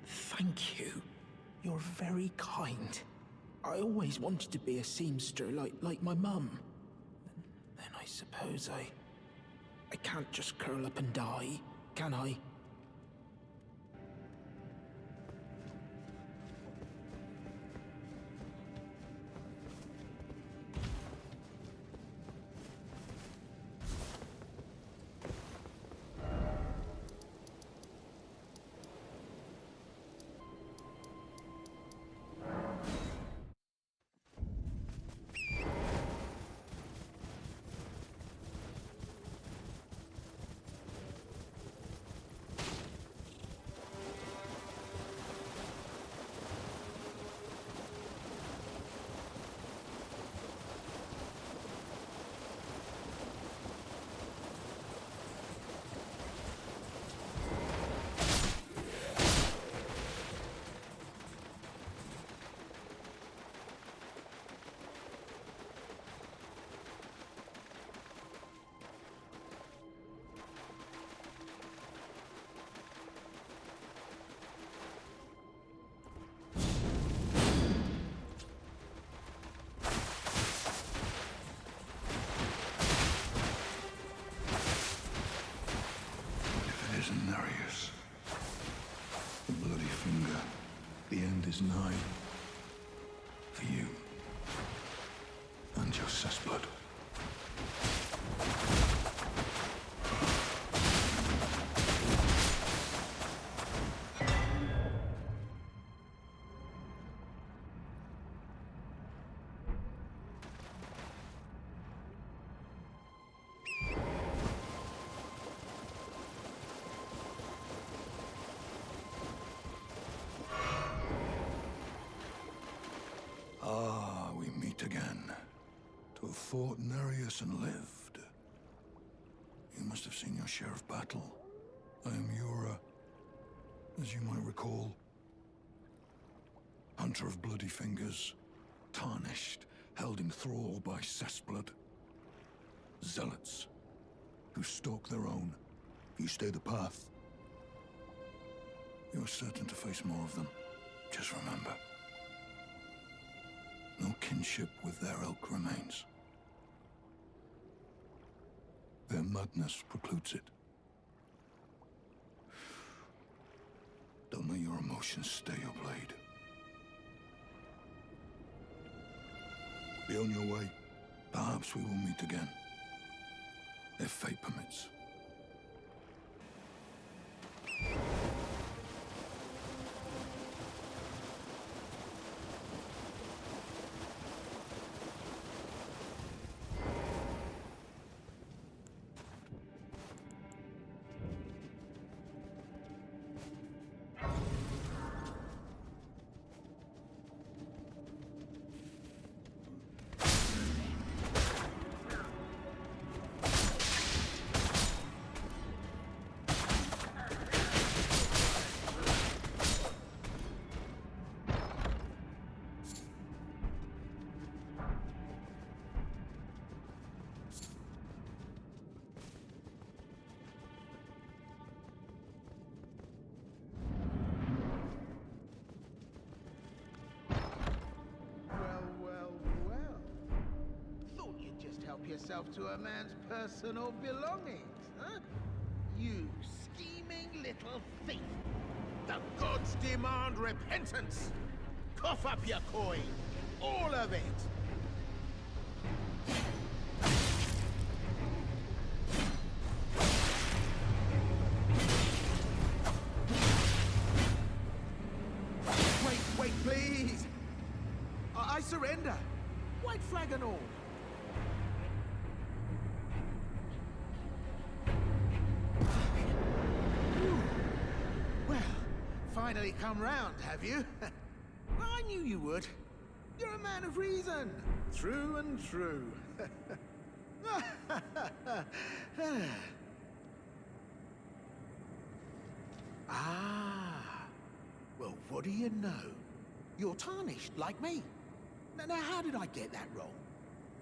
Thank you. You're very kind. I always wanted to be a seamster like my mum. Then I suppose I can't just curl up and die, can I? is nigh. For you. And your cessblood. again. To have fought Nereus and lived. You must have seen your share of battle. I am Yura, as you might recall. Hunter of bloody fingers. Tarnished, held in thrall by cessblood. Zealots, who stalk their own. If you stay the path, you're certain to face more of them. Just remember, no kinship with their ilk remains. Their madness precludes it. Don't let your emotions stay your blade. Be on your way. Perhaps we will meet again. If fate permits. Yourself to a man's personal belongings, huh? You scheming little thief! The gods demand repentance! Cough up your coin! All of it! Wait, please! I surrender! White flag and all! Finally come round, have you? Well, I knew you would. You're a man of reason. True and true. Ah. Well, what do you know? You're tarnished, like me. Now, how did I get that wrong?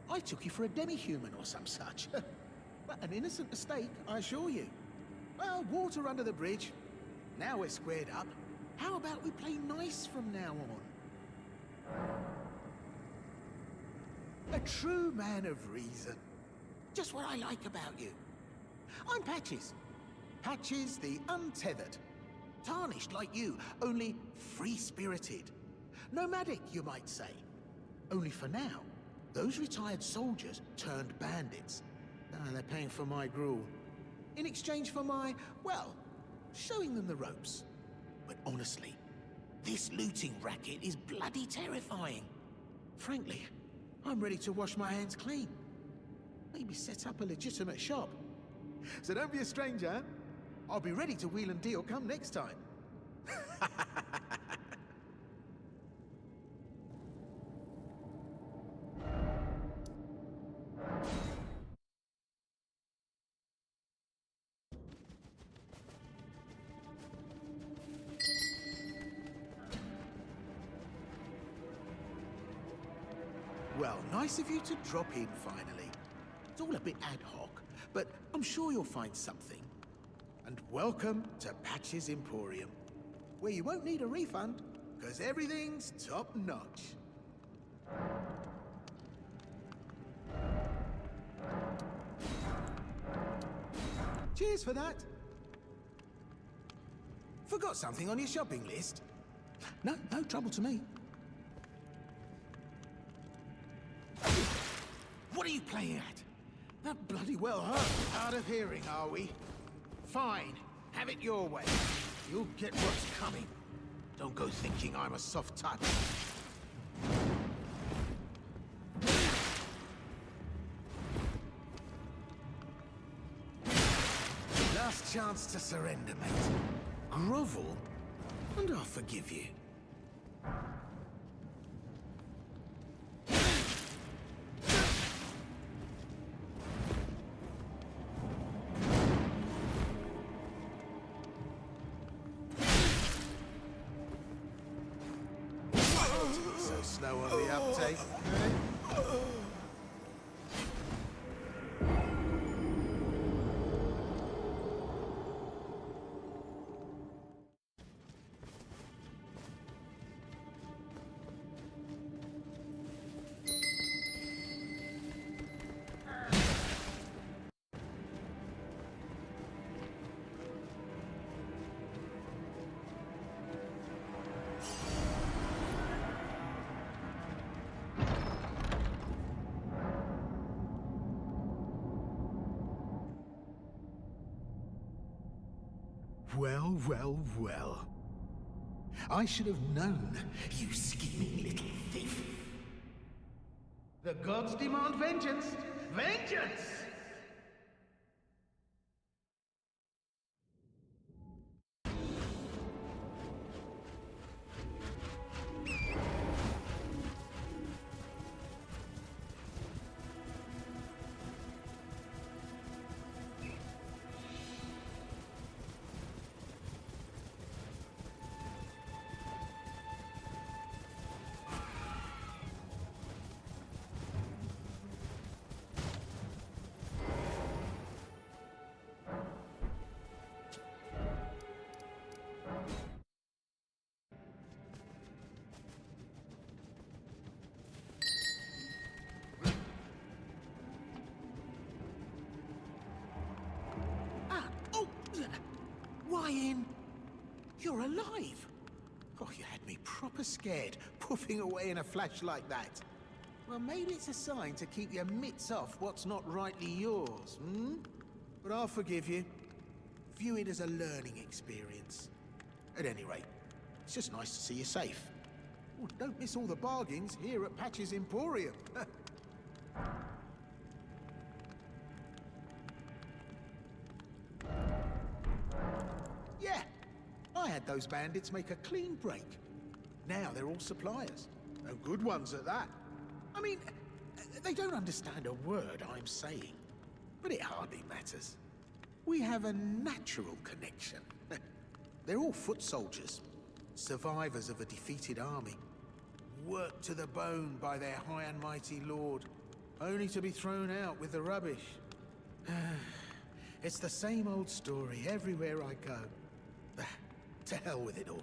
I took you for a demi-human or some such. But an innocent mistake, I assure you. Well, water under the bridge. Now we're squared up. How about we play nice from now on? A true man of reason. Just what I like about you. I'm Patches. Patches the Untethered. Tarnished like you, only free-spirited. Nomadic, you might say. Only for now, those retired soldiers turned bandits. They're paying for my gruel. In exchange for my, well, showing them the ropes. But honestly, this looting racket is bloody terrifying. Frankly, I'm ready to wash my hands clean. Maybe set up a legitimate shop. So don't be a stranger. I'll be ready to wheel and deal come next time. Well, nice of you to drop in finally. It's all a bit ad hoc, but I'm sure you'll find something. And welcome to Patches Emporium, where you won't need a refund, because everything's top-notch. Cheers for that. Forgot something on your shopping list? No trouble to me. What are you playing at? That bloody well hard of hearing, are we? Fine, have it your way. You'll get what's coming. Don't go thinking I'm a soft touch. Last chance to surrender, mate. Grovel, and I'll forgive you. so slow on the uptake. Well, well, well. I should have known, you scheming little thief. The gods demand vengeance! Vengeance! Ryan, you're alive. Oh, you had me proper scared, puffing away in a flash like that. Well, maybe it's a sign to keep your mitts off what's not rightly yours, hmm? But I'll forgive you. View it as a learning experience. At any rate, it's just nice to see you safe. Oh, don't miss all the bargains here at Patch's Emporium. Yeah, I had those bandits make a clean break. Now they're all suppliers, and good ones at that. I mean, they don't understand a word I'm saying, but it hardly matters. We have a natural connection. They're all foot soldiers, survivors of a defeated army, worked to the bone by their high and mighty lord, only to be thrown out with the rubbish. It's the same old story everywhere I go. To hell with it all.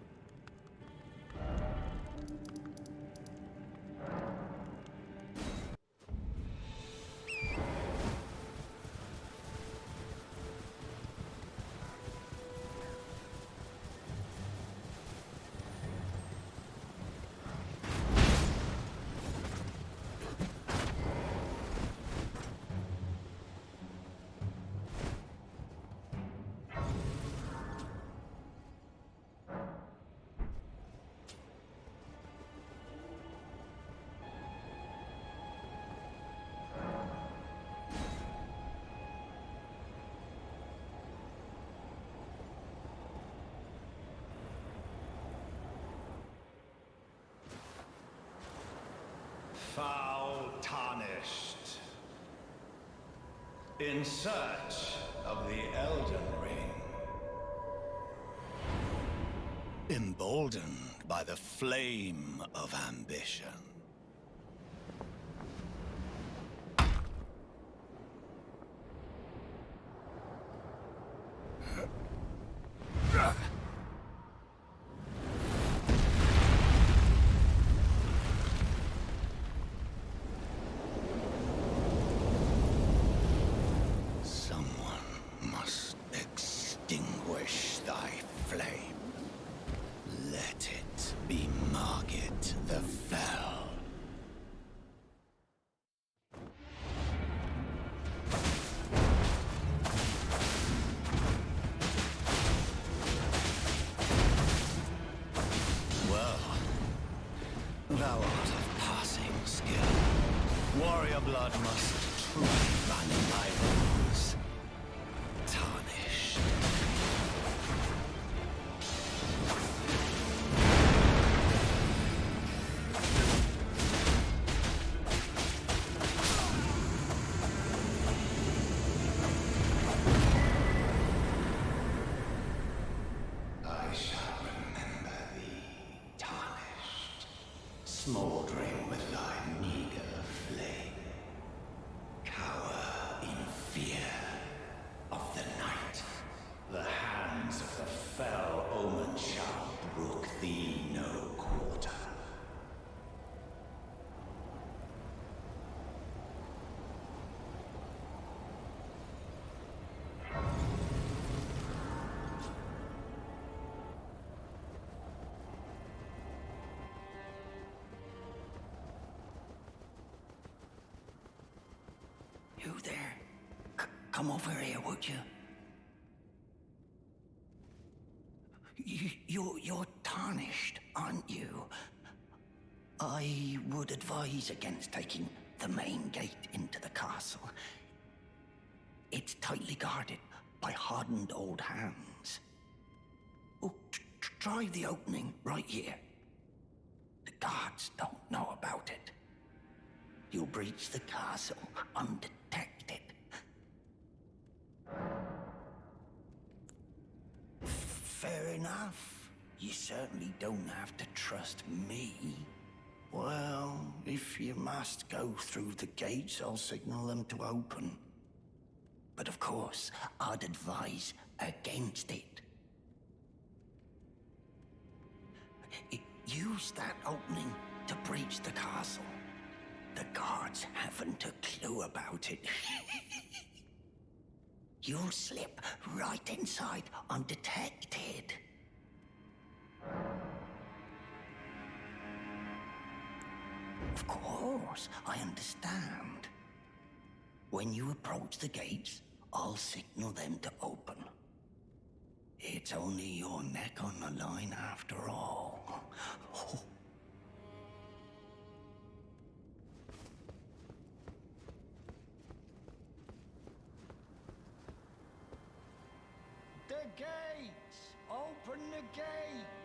Foul tarnished. In search of the Elden Ring. Emboldened by the flame of ambition. Thou art of passing skill. Warrior blood must truly run in thy veins. Tarnished. I shall remember thee, tarnished. smoldering with thy meager flame. Cower in fear of the night. The hands of the fell omen shall brook thee no quarter. You there? Come over here, would you? You're tarnished, aren't you? I would advise against taking the main gate into the castle. It's tightly guarded by hardened old hands. Oh, try the opening right here. The guards don't know about it. You'll breach the castle undetected. Fair enough. You certainly don't have to trust me. Well, if you must go through the gates, I'll signal them to open. But of course, I'd advise against it. Use that opening to breach the castle. The guards haven't a clue about it. You'll slip right inside undetected. Of course, I understand. When you approach the gates, I'll signal them to open. It's only your neck on the line after all. Oh. The gates! Open the gates!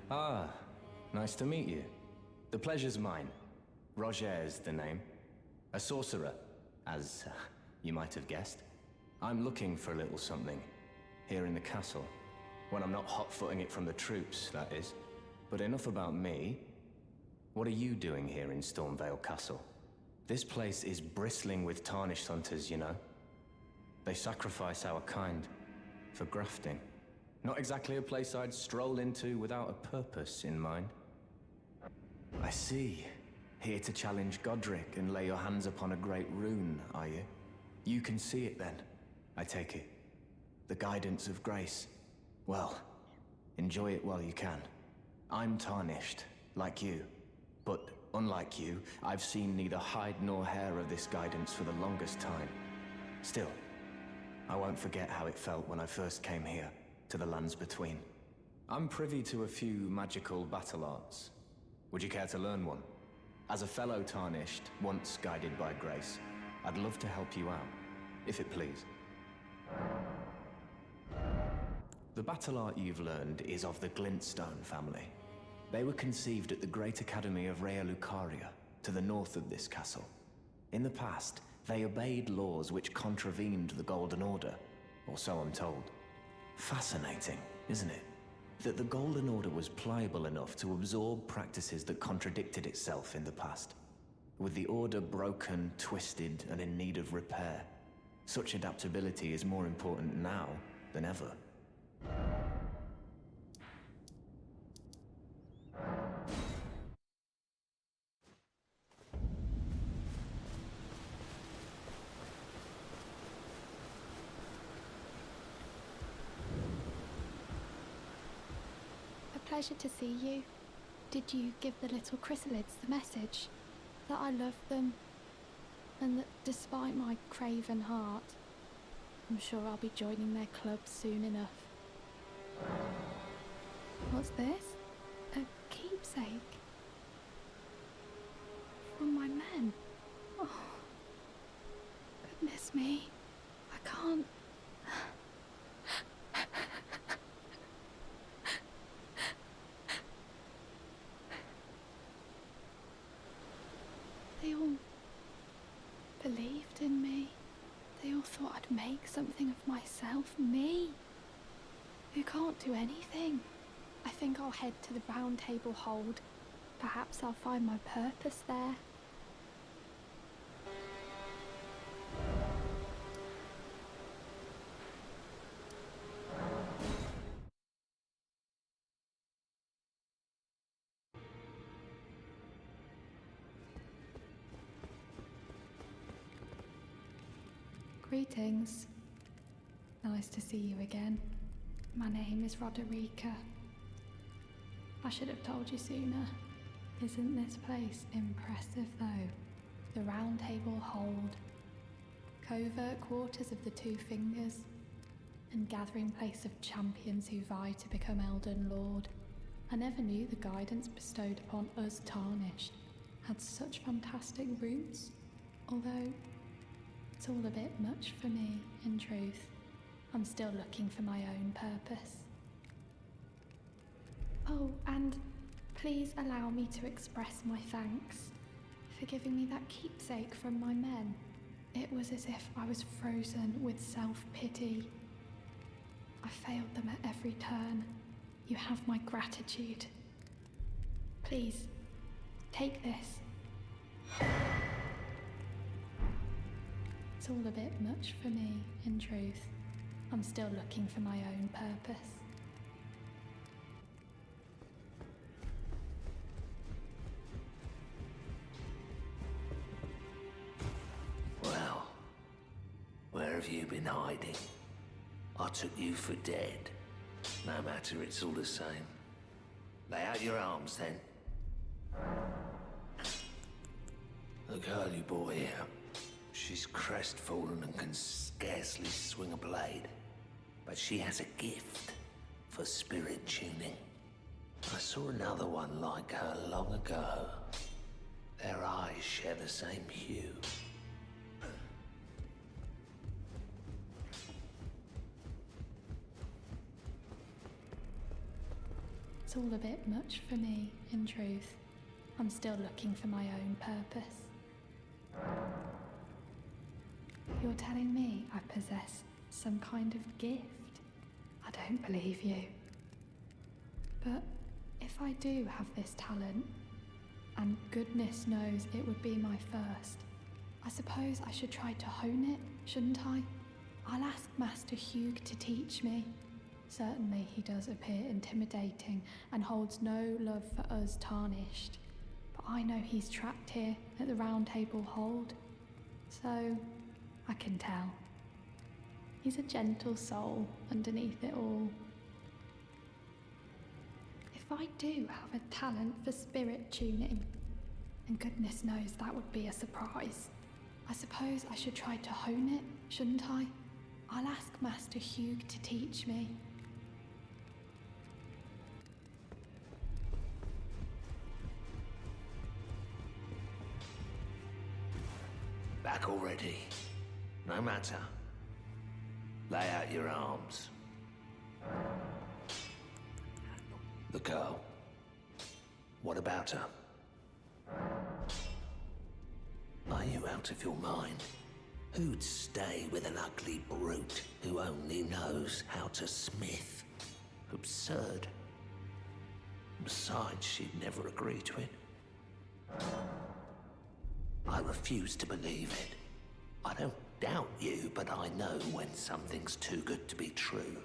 Ah, nice to meet you. The pleasure's mine. Roger's the name. A sorcerer, as you might have guessed. I'm looking for a little something, here in the castle. When I'm not hot-footing it from the troops, that is. But enough about me. What are you doing here in Stormveil Castle? This place is bristling with tarnished hunters, you know. They sacrifice our kind for grafting. Not exactly a place I'd stroll into without a purpose in mind. I see. Here to challenge Godric and lay your hands upon a great rune, are you? You can see it then, I take it. The guidance of grace. Well, enjoy it while you can. I'm tarnished, like you. But unlike you, I've seen neither hide nor hair of this guidance for the longest time. Still, I won't forget how it felt when I first came here, to the lands between. I'm privy to a few magical battle arts. Would you care to learn one? As a fellow tarnished, once guided by grace, I'd love to help you out, if it please. The battle art you've learned is of the Glintstone family. They were conceived at the Great Academy of Raya Lucaria, to the north of this castle. In the past, they obeyed laws which contravened the Golden Order, or so I'm told. Fascinating, isn't it? That the Golden Order was pliable enough to absorb practices that contradicted itself in the past. With the Order broken, twisted, and in need of repair, such adaptability is more important now than ever. Pleasure to see you. Did you give the little chrysalids the message? That I love them, and that despite my craven heart, I'm sure I'll be joining their club soon enough. What's this? A keepsake? From my men? Oh, goodness me. I can't... They all believed in me. They all thought I'd make something of myself. Me, who can't do anything. I think I'll head to the Round Table Hold. Perhaps I'll find my purpose there. Greetings. Nice to see you again. My name is Roderica. I should have told you sooner. Isn't this place impressive though? The Round Table Hold. Covert quarters of the Two Fingers. And gathering place of champions who vie to become Elden Lord. I never knew the guidance bestowed upon us tarnished had such fantastic roots. Although it's all a bit much for me, in truth. I'm still looking for my own purpose. Oh, and please allow me to express my thanks for giving me that keepsake from my men. It was as if I was frozen with self-pity. I failed them at every turn. You have my gratitude. Please, take this. It's all a bit much for me, in truth. I'm still looking for my own purpose. Well, where have you been hiding? I took you for dead. No matter, it's all the same. Lay out your arms, then. The girly boy here. She's crestfallen and can scarcely swing a blade. But she has a gift for spirit tuning. I saw another one like her long ago. Their eyes share the same hue. It's all a bit much for me, in truth. I'm still looking for my own purpose. You're telling me I possess some kind of gift? I don't believe you. But if I do have this talent, and goodness knows it would be my first, I suppose I should try to hone it, shouldn't I? I'll ask Master Hugh to teach me. Certainly he does appear intimidating and holds no love for us tarnished. But I know he's trapped here at the Round Table Hold. So, I can tell. He's a gentle soul underneath it all. If I do have a talent for spirit tuning, and goodness knows that would be a surprise, I suppose I should try to hone it, shouldn't I? I'll ask Master Hugh to teach me. Back already? No matter. Lay out your arms. The girl. What about her? Are you out of your mind? Who'd stay with an ugly brute who only knows how to smith? Absurd. Besides, she'd never agree to it. I refuse to believe it. I don't doubt you, but I know when something's too good to be true.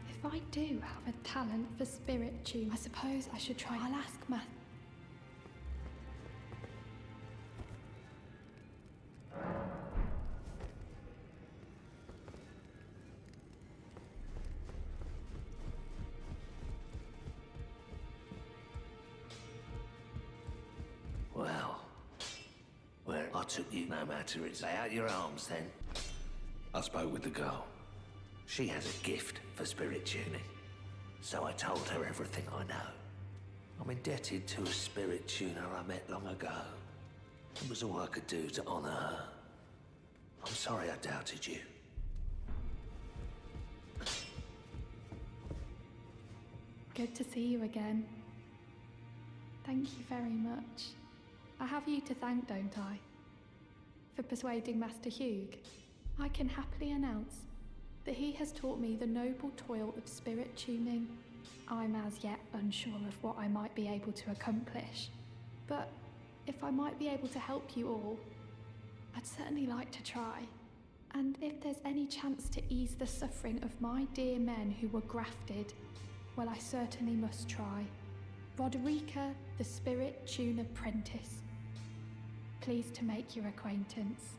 If I do have a talent for spirit tune, I suppose I should try. I'll ask Matt. Well, where I took you, no matter. It's lay out your arms then. I spoke with the girl. She has a gift for spirit tuning, so I told her everything I know. I'm indebted to a spirit tuner I met long ago. It was all I could do to honor her. I'm sorry I doubted you. Good to see you again. Thank you very much. I have you to thank, don't I? For persuading Master Hugh. I can happily announce that he has taught me the noble toil of spirit tuning. I'm as yet unsure of what I might be able to accomplish, but if I might be able to help you all, I'd certainly like to try. And if there's any chance to ease the suffering of my dear men who were grafted, well, I certainly must try. Roderica, the Spirit Tune Apprentice. Pleased to make your acquaintance.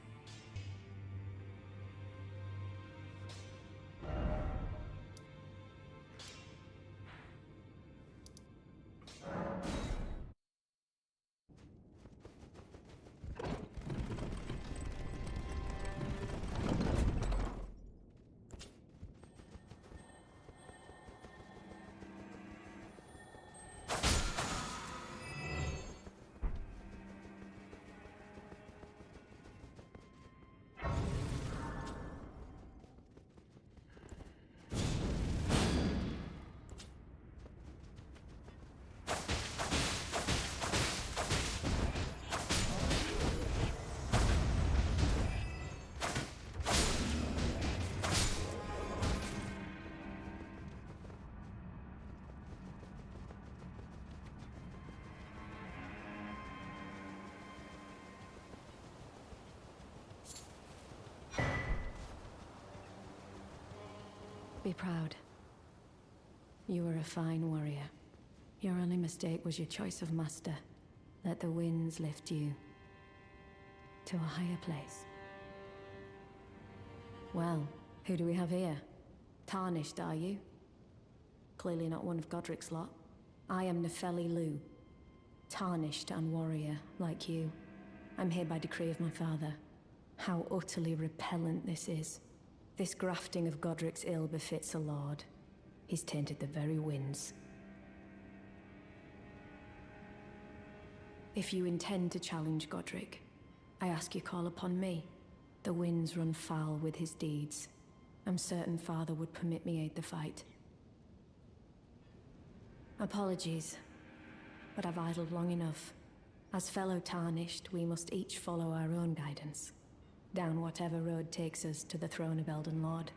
Be proud. You were a fine warrior. Your only mistake was your choice of master. Let the winds lift you to a higher place. Well, who do we have here? Tarnished, are you? Clearly not one of Godric's lot. I am Nepheli Lu. Tarnished and warrior, like you. I'm here by decree of my father. How utterly repellent this is. This grafting of Godric's ill befits a lord. He's tainted the very winds. If you intend to challenge Godric, I ask you call upon me. The winds run foul with his deeds. I'm certain Father would permit me aid the fight. Apologies, but I've idled long enough. As fellow tarnished, we must each follow our own guidance, down whatever road takes us to the throne of Elden Lord.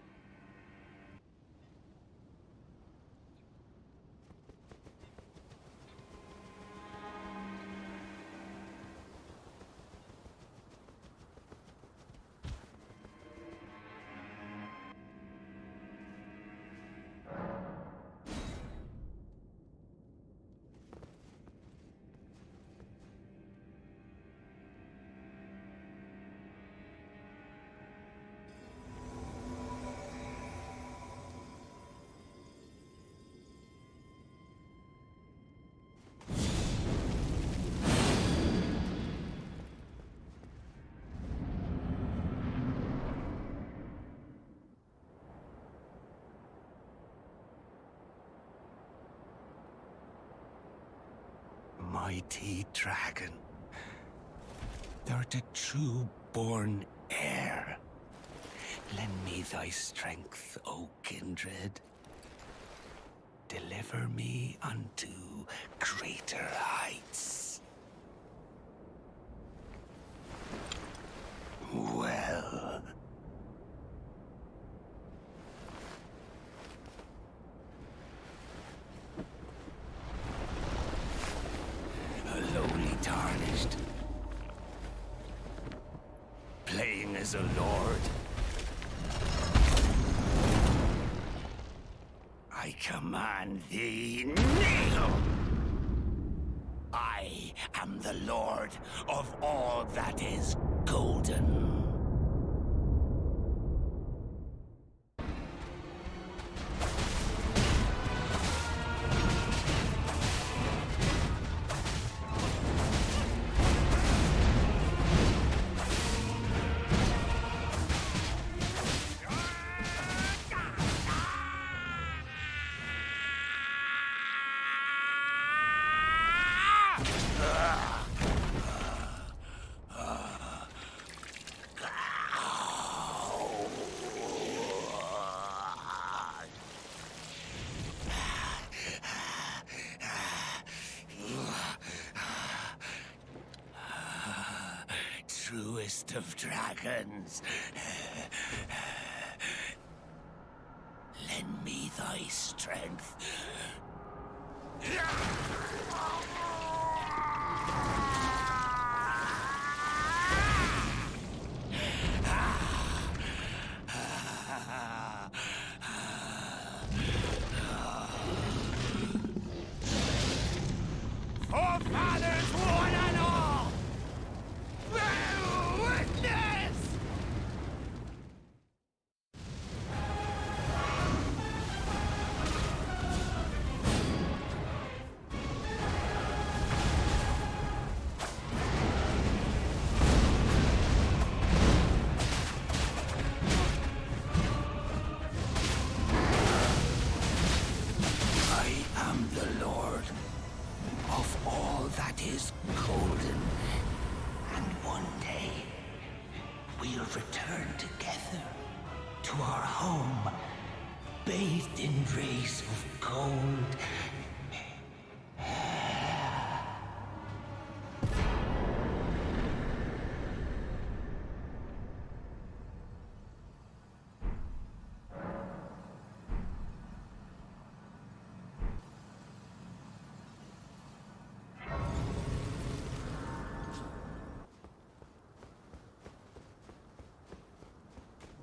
Mighty dragon, thou'rt a true-born heir. Lend me thy strength, O kindred. Deliver me unto greater heights. Well. Lowly tarnished, playing as a lord. I command thee, kneel! I am the lord of all that is golden. Truest of dragons, lend me thy strength. Forefathers, one and all! Bear witness! I am the Lord of all that is golden. And one day, we'll return together to our home, bathed in rays of gold.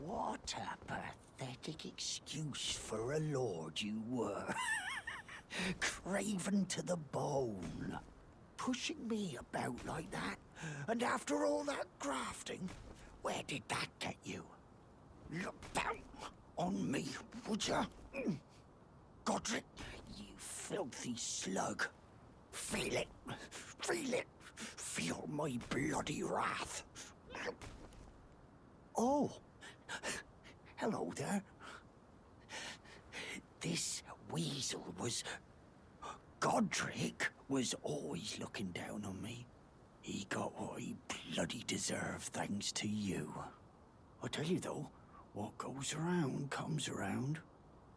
What a pathetic excuse for a lord you were. Craven to the bone. Pushing me about like that. And after all that grafting, where did that get you? Look down on me, would ya? Godric, you filthy slug. Feel it. Feel it. Feel my bloody wrath. Oh. Hello there. This weasel was... Godric was always looking down on me. He got what he bloody deserved thanks to you. I tell you though, what goes around comes around.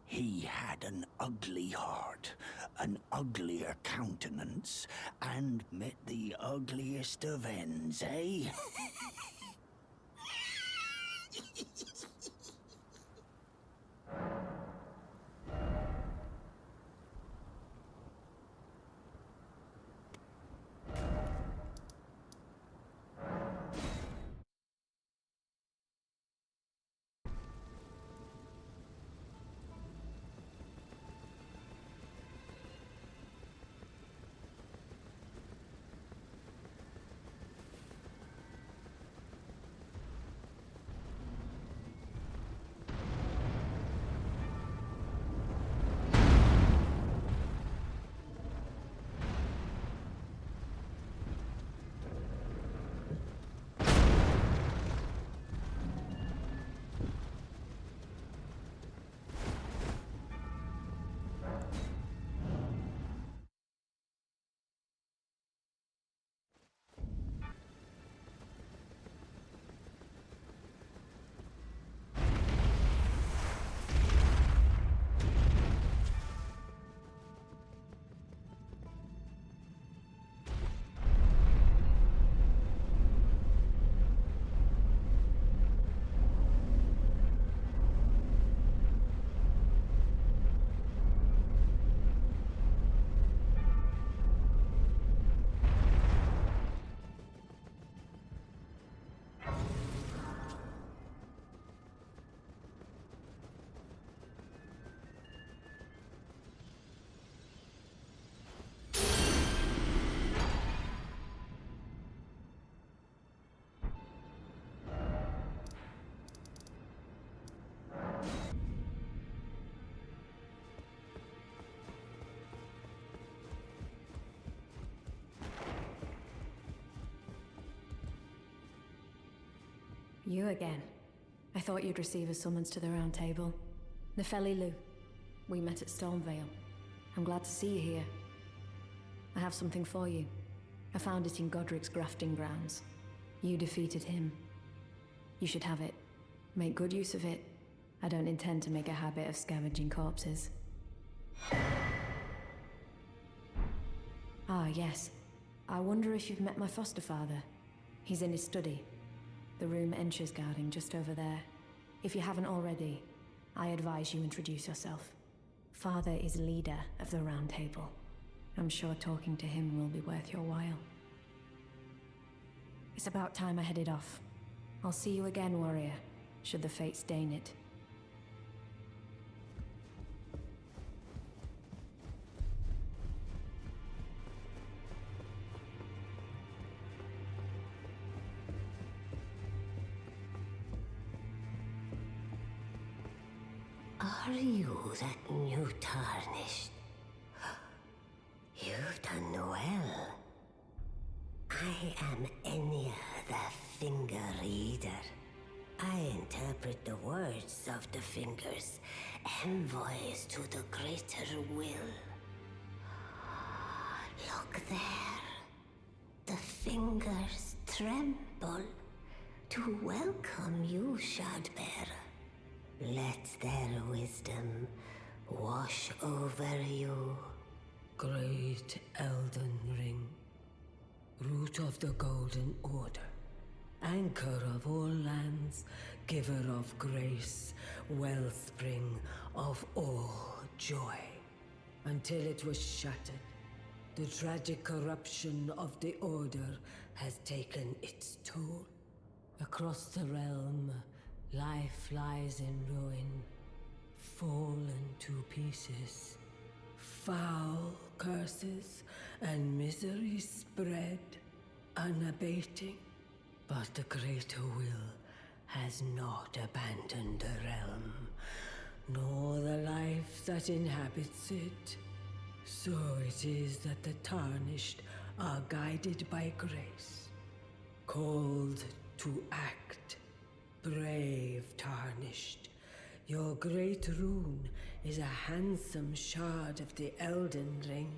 He had an ugly heart, an uglier countenance, and met the ugliest of ends, eh? You again. I thought you'd receive a summons to the Round Table. Nefeli. We met at Stormveil. I'm glad to see you here. I have something for you. I found it in Godric's grafting grounds. You defeated him. You should have it. Make good use of it. I don't intend to make a habit of scavenging corpses. Ah, yes. I wonder if you've met my foster father. He's in his study. The room Encher's guarding just over there. If you haven't already, I advise you introduce yourself. Father is leader of the Round Table. I'm sure talking to him will be worth your while. It's about time I headed off. I'll see you again, warrior, should the fates deign it. Are you that new tarnished? You've done well. I am Enya the Finger Reader. I interpret the words of the fingers, envoys to the greater will. Look there. The fingers tremble to welcome you, Shardbearer. Let their wisdom wash over you. Great Elden Ring, root of the Golden Order, anchor of all lands, giver of grace, wellspring of all joy. Until it was shattered, the tragic corruption of the Order has taken its toll. Across the realm, life lies in ruin, fallen to pieces. Foul curses and misery spread, unabating. But the greater will has not abandoned the realm, nor the life that inhabits it. So it is that the Tarnished are guided by grace, called to act. Brave Tarnished, your great rune is a handsome shard of the Elden Ring.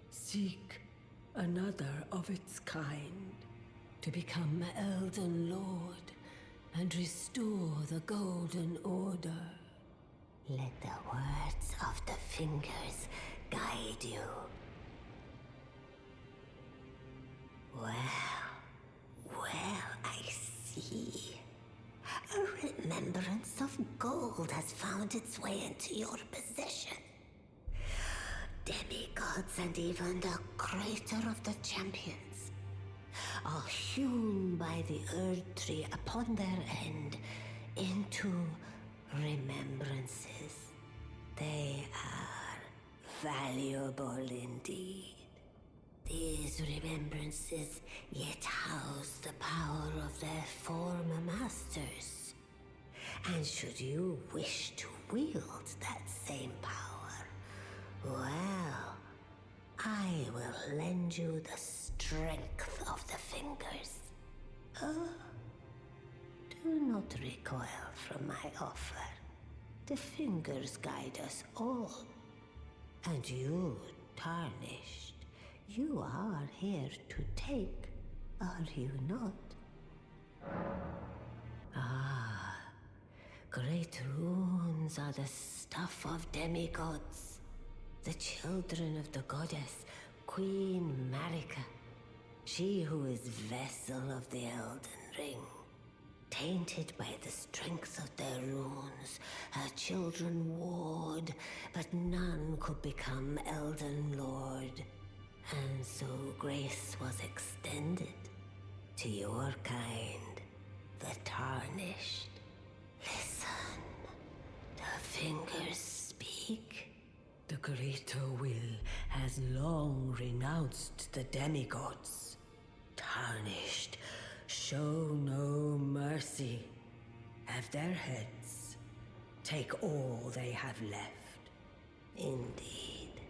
Seek, Another of its kind, to become Elden Lord and restore the Golden Order. Let the words of the fingers guide you. Well, I see. A remembrance of gold has found its way into your possession. Demigods and even the creator of the champions are hewn by the Earth Tree upon their end into remembrances. They are valuable indeed. These remembrances yet house the power of their former masters. And should you wish to wield that same power, well, I will lend you the strength of the fingers. Do not recoil from my offer. The fingers guide us all. And you, Tarnished, you are here to take, are you not? Great runes are the stuff of demigods, the children of the goddess, Queen Marika, she who is vessel of the Elden Ring. Tainted by the strength of their runes, her children warred, but none could become Elden Lord. And so grace was extended to your kind, the Tarnished. Listen, the fingers speak. The greater will has long renounced the demigods. Tarnished, show no mercy. Have their heads. Take all they have left. Indeed.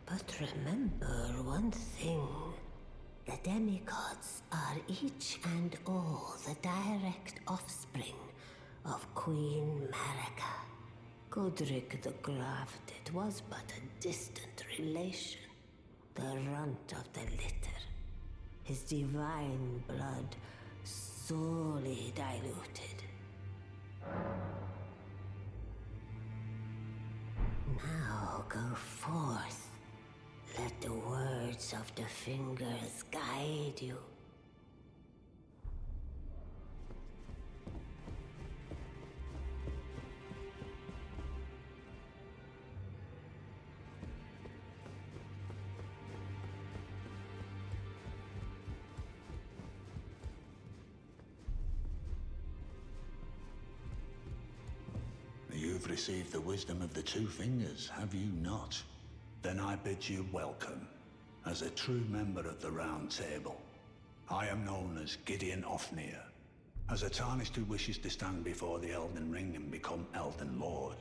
But remember one thing. The demigods are each and all the direct offspring of Queen Marika. Godric the Grafted was but a distant relation, the runt of the litter. His divine blood sorely diluted. Now go forth. Let the words of the fingers guide you. You've received the wisdom of the two fingers, have you not? Then I bid you welcome, as a true member of the Round Table. I am known as Gideon Ofnir, as a Tarnished who wishes to stand before the Elden Ring and become Elden Lord.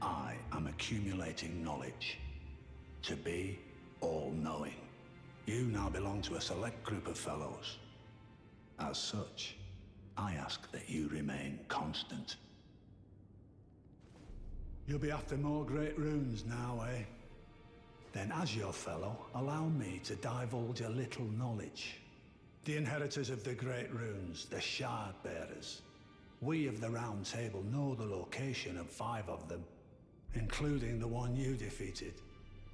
I am accumulating knowledge, to be all-knowing. You now belong to a select group of fellows. As such, I ask that you remain constant. You'll be after more great runes now, eh? Then as your fellow, allow me to divulge a little knowledge. The inheritors of the great runes, the Shard Bearers. We of the Round Table know the location of 5 of them, including the one you defeated.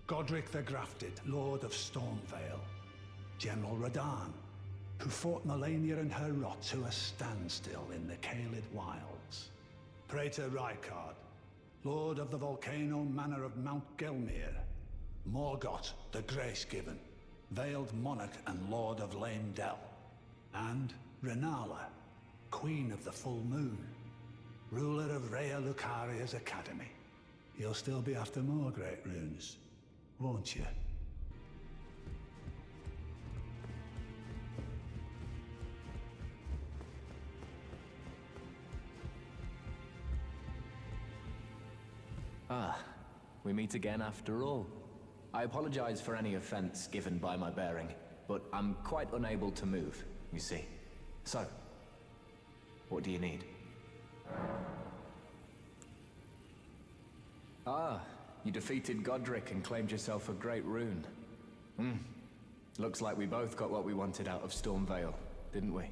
Godric the Grafted, Lord of Stormveil. General Radahn, who fought Melina and her rot to a standstill in the Caelid Wilds. Praetor Rykard, Lord of the Volcano Manor of Mount Gelmir. Morgott, the Grace-Given, Veiled Monarch and Lord of Lame Dell. And Renala, Queen of the Full Moon, ruler of Rhea Lucaria's Academy. You'll still be after more great runes, won't you? Ah, we meet again after all. I apologize for any offense given by my bearing, but I'm quite unable to move, you see. So, what do you need? Ah, you defeated Godric and claimed yourself a great rune. Looks like we both got what we wanted out of Stormveil, didn't we?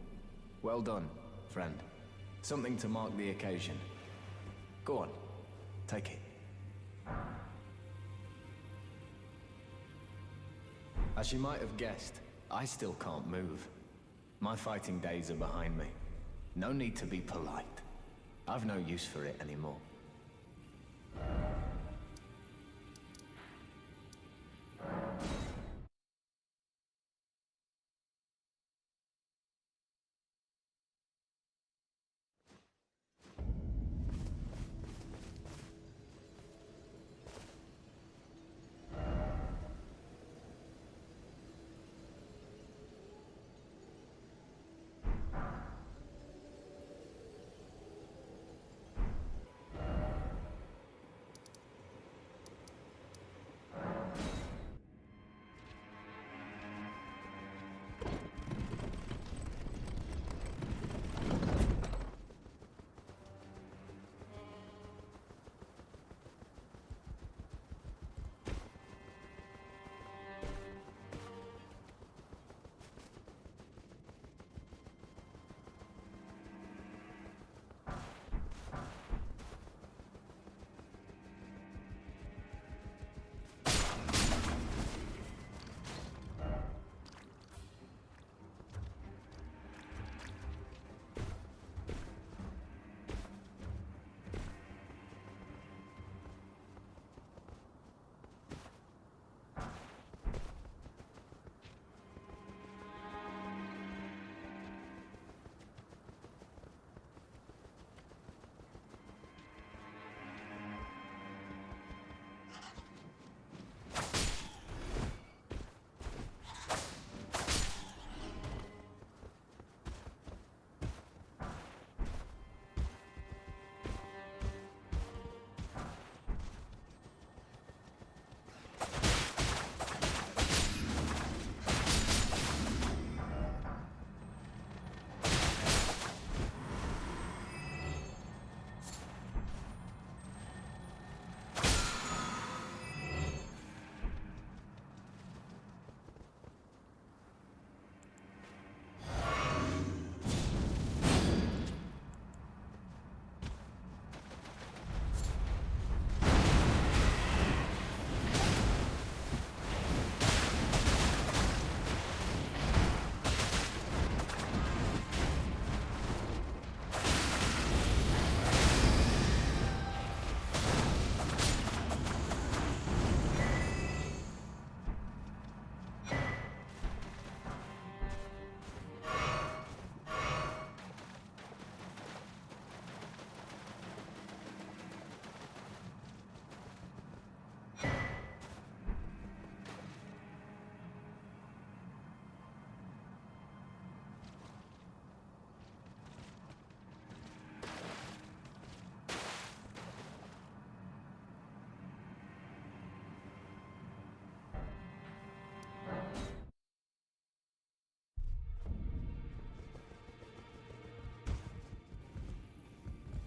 Well done, friend. Something to mark the occasion. Go on, take it. As you might have guessed, I still can't move. My fighting days are behind me. No need to be polite. I've no use for it anymore.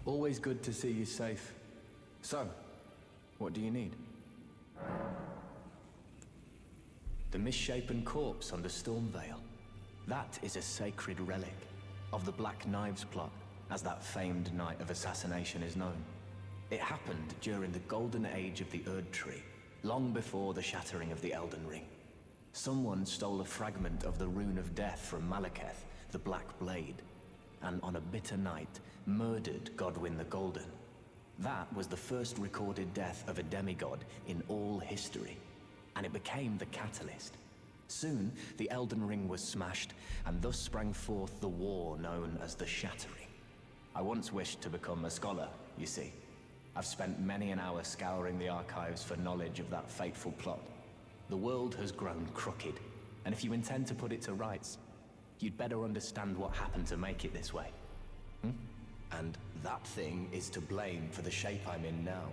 Always good to see you safe. So, what do you need? The misshapen corpse under Stormveil. That is a sacred relic of the Black Knives plot, as that famed night of assassination is known. It happened during the golden age of the Erd Tree, long before the shattering of the Elden Ring. Someone stole a fragment of the Rune of Death from Malekith, the Black Blade, and on a bitter night, murdered Godwyn the Golden. That was the first recorded death of a demigod in all history, and it became the catalyst. Soon, the Elden Ring was smashed, and thus sprang forth the war known as the Shattering. I once wished to become a scholar, you see. I've spent many an hour scouring the archives for knowledge of that fateful plot. The world has grown crooked, and if you intend to put it to rights, you'd better understand what happened to make it this way. And that thing is to blame for the shape I'm in now.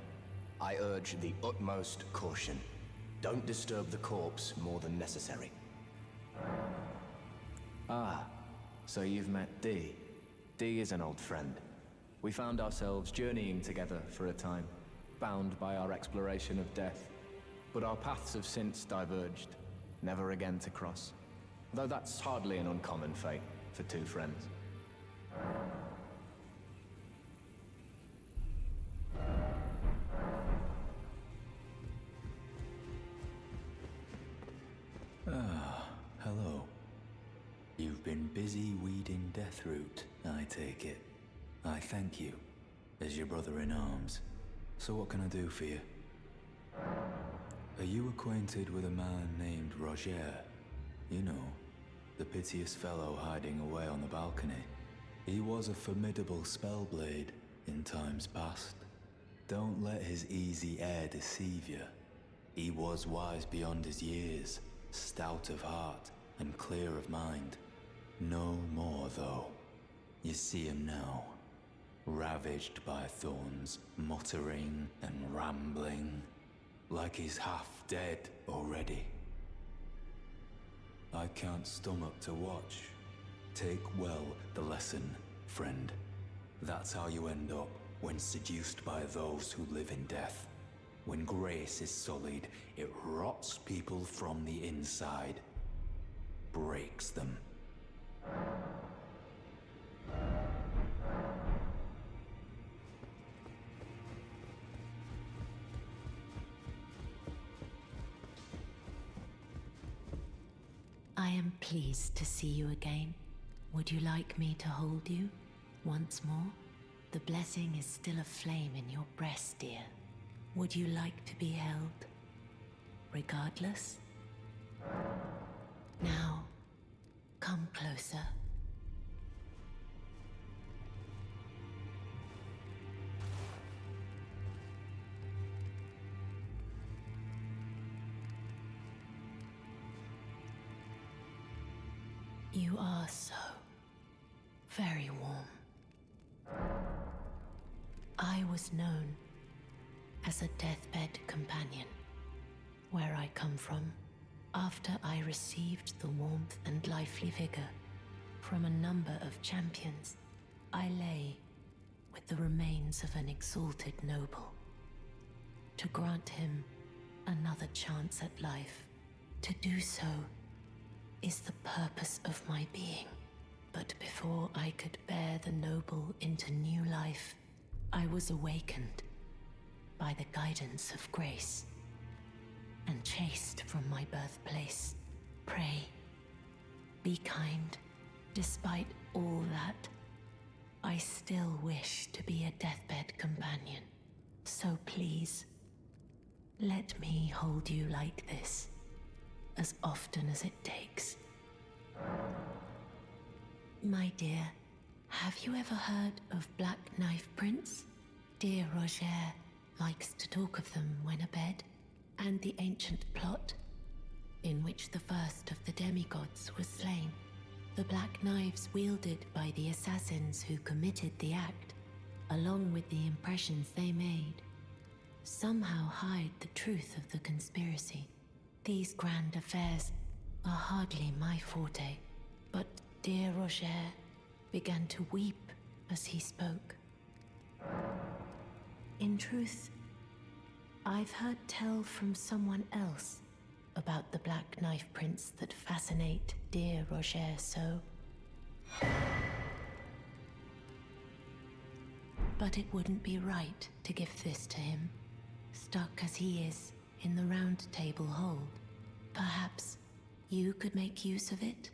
I urge the utmost caution. Don't disturb the corpse more than necessary. Ah, so you've met Dee. Dee is an old friend. We found ourselves journeying together for a time, bound by our exploration of death. But our paths have since diverged. never again to cross. Though that's hardly an uncommon fate for two friends. Ah, hello. You've been busy weeding Deathroot, I take it. I thank you, as your brother-in-arms. So what can I do for you? Are you acquainted with a man named Roger? You know, the piteous fellow hiding away on the balcony. He was a formidable spellblade in times past. Don't let his easy air deceive you. He was wise beyond his years, stout of heart and clear of mind. No more, though. You see him now, ravaged by thorns, muttering and rambling, like he's half dead already. I can't stomach to watch. Take well the lesson, friend. That's how you end up when seduced by those who live in death. When grace is sullied, it rots people from the inside, breaks them. I am pleased to see you again. Would you like me to hold you once more? The blessing is still aflame in your breast, dear. Would you like to be held, regardless? Now, come closer. You are so very warm. I was known as a deathbed companion, where I come from. After I received the warmth and lively vigor from a number of champions, I lay with the remains of an exalted noble. To grant him another chance at life, to do so is the purpose of my being. But before I could bear the noble into new life, I was awakened by the guidance of grace and chased from my birthplace. Pray, be kind. Despite all that, I still wish to be a deathbed companion. So please, let me hold you like this, as often as it takes. My dear, have you ever heard of Black Knife Prince? Dear Roger likes to talk of them when abed, and the ancient plot in which the first of the demigods was slain. The black knives wielded by the assassins who committed the act, along with the impressions they made, somehow hide the truth of the conspiracy. These grand affairs are hardly my forte, but dear Roger began to weep as he spoke. In truth, I've heard tell from someone else about the Black Knife Prince that fascinate dear Roger so. But it wouldn't be right to give this to him, stuck as he is in the Round Table hold. Perhaps you could make use of it?